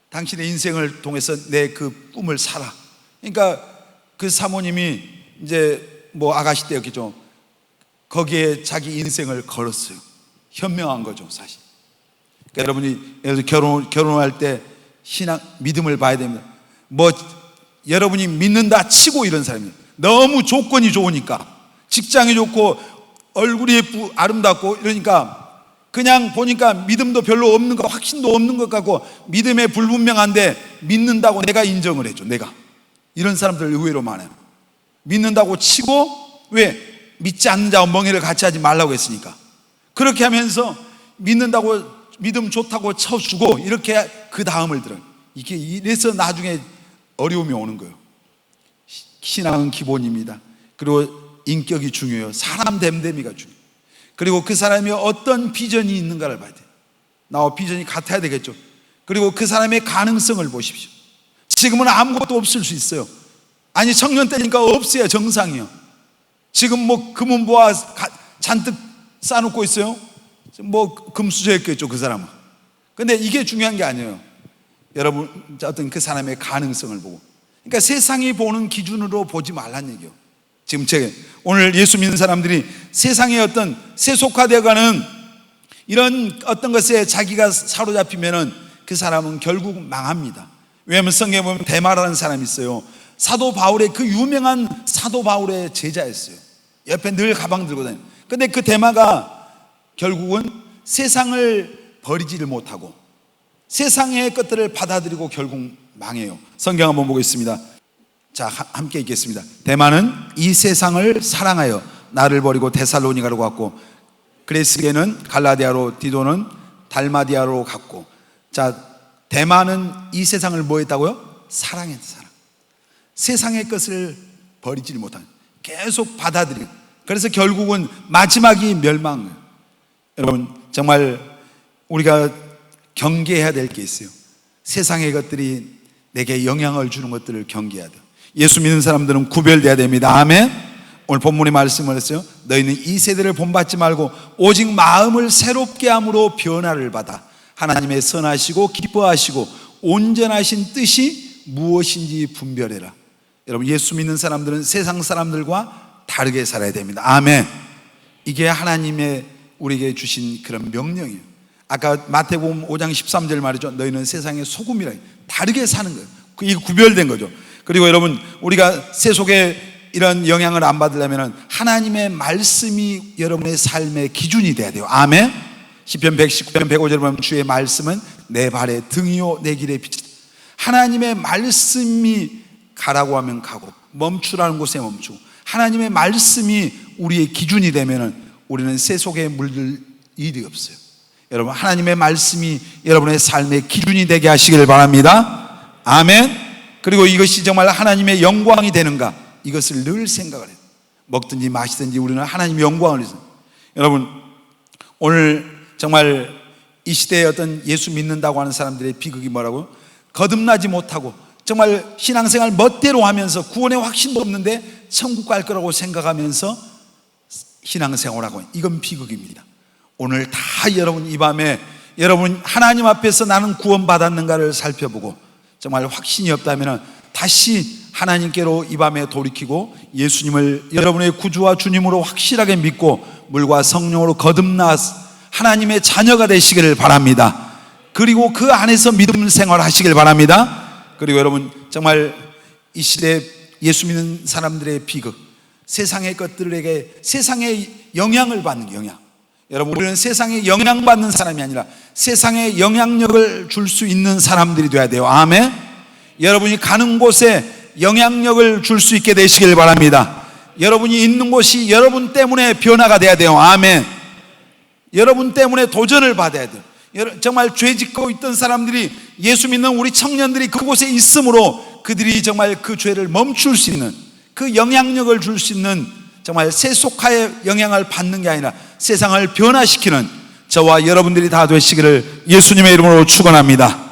당신의 인생을 통해서 내 그 꿈을 살아. 그러니까 그 사모님이 이제 뭐 아가씨 때였겠죠. 거기에 자기 인생을 걸었어요. 현명한 거죠, 사실. 그러니까 여러분이 결혼할 때 신앙, 믿음을 봐야 됩니다. 뭐 여러분이 믿는다 치고 이런 사람이에요. 너무 조건이 좋으니까, 직장이 좋고 얼굴이 아름답고 이러니까 그냥 보니까 믿음도 별로 없는 것, 확신도 없는 것 같고 믿음에 불분명한데 믿는다고 내가 인정을 해줘. 내가 이런 사람들 의외로 많아요. 믿는다고 치고, 왜? 믿지 않는 자와 멍에를 같이 하지 말라고 했으니까. 그렇게 하면서 믿는다고 믿음 좋다고 쳐주고 이렇게 그 다음을 들어요. 이게 이래서 나중에 어려움이 오는 거예요. 신앙은 기본입니다. 그리고 인격이 중요해요. 사람 됨됨이가 중요해요. 그리고 그 사람이 어떤 비전이 있는가를 봐야 돼요. 나와 비전이 같아야 되겠죠. 그리고 그 사람의 가능성을 보십시오. 지금은 아무것도 없을 수 있어요. 아니 청년 때니까 없어야 정상이에요. 지금 뭐 금은 보아 잔뜩 쌓아놓고 있어요. 뭐 금수저였겠죠 그 사람은. 근데 이게 중요한 게 아니에요. 여러분 어떤 그 사람의 가능성을 보고. 그러니까 세상이 보는 기준으로 보지 말란 얘기예요. 지금 오늘 예수 믿는 사람들이 세상의 어떤 세속화되어가는 이런 어떤 것에 자기가 사로잡히면은 그 사람은 결국 망합니다. 왜냐하면 성경에 보면 데마라는 사람이 있어요. 사도 바울의 그 유명한 사도 바울의 제자였어요. 옆에 늘 가방 들고 다니는. 근데 그 데마가 결국은 세상을 버리지를 못하고 세상의 것들을 받아들이고 결국 망해요. 성경 한번 보겠습니다. 자, 함께 읽겠습니다. 데마는 이 세상을 사랑하여 나를 버리고 데살로니가로 갔고, 그레스게는 갈라디아로, 디도는 달마디아로 갔고. 자, 데마는 이 세상을 뭐 했다고요? 사랑했다. 사랑. 세상의 것을 버리지 못하는, 계속 받아들이고, 그래서 결국은 마지막이 멸망. 여러분 정말 우리가 경계해야 될 게 있어요. 세상의 것들이 내게 영향을 주는 것들을 경계해야 돼요. 예수 믿는 사람들은 구별돼야 됩니다. 아멘. 오늘 본문의 말씀을 했어요. 너희는 이 세대를 본받지 말고 오직 마음을 새롭게 함으로 변화를 받아 하나님의 선하시고 기뻐하시고 온전하신 뜻이 무엇인지 분별해라. 여러분 예수 믿는 사람들은 세상 사람들과 다르게 살아야 됩니다. 아멘. 이게 하나님의 우리에게 주신 그런 명령이에요. 아까 마태복음 5장 13절 말이죠. 너희는 세상의 소금이라. 다르게 사는 거예요. 이게 구별된 거죠. 그리고 여러분 우리가 세속에 이런 영향을 안 받으려면 하나님의 말씀이 여러분의 삶의 기준이 돼야 돼요. 아멘. 시편 119편 105절 보면 주의 말씀은 내 발의 등이요 내 길의 빛이다. 하나님의 말씀이 가라고 하면 가고 멈추라는 곳에 멈추고 하나님의 말씀이 우리의 기준이 되면 우리는 세속에 물들 일이 없어요. 여러분 하나님의 말씀이 여러분의 삶의 기준이 되게 하시길 바랍니다. 아멘. 그리고 이것이 정말 하나님의 영광이 되는가, 이것을 늘 생각을 해요. 먹든지 마시든지 우리는 하나님의 영광을 위해서. 여러분 오늘 정말 이 시대에 어떤 예수 믿는다고 하는 사람들의 비극이 뭐라고요? 거듭나지 못하고 정말 신앙생활 멋대로 하면서 구원의 확신도 없는데 천국 갈 거라고 생각하면서 신앙생활하고, 이건 비극입니다. 오늘 다 여러분 이 밤에 여러분 하나님 앞에서 나는 구원받았는가를 살펴보고, 정말 확신이 없다면 다시 하나님께로 이 밤에 돌이키고 예수님을 여러분의 구주와 주님으로 확실하게 믿고 물과 성령으로 거듭나 하나님의 자녀가 되시기를 바랍니다. 그리고 그 안에서 믿음 생활하시길 바랍니다. 그리고 여러분 정말 이 시대 예수 믿는 사람들의 비극, 세상의 것들에게 세상의 영향을 받는 영향, 여러분 우리는 세상에 영향받는 사람이 아니라 세상에 영향력을 줄 수 있는 사람들이 돼야 돼요. 아멘. 여러분이 가는 곳에 영향력을 줄 수 있게 되시길 바랍니다. 여러분이 있는 곳이 여러분 때문에 변화가 돼야 돼요. 아멘. 여러분 때문에 도전을 받아야 돼요. 정말 죄 짓고 있던 사람들이, 예수 믿는 우리 청년들이 그곳에 있으므로 그들이 정말 그 죄를 멈출 수 있는, 그 영향력을 줄 수 있는, 정말 세속화의 영향을 받는 게 아니라 세상을 변화시키는 저와 여러분들이 다 되시기를 예수님의 이름으로 축원합니다.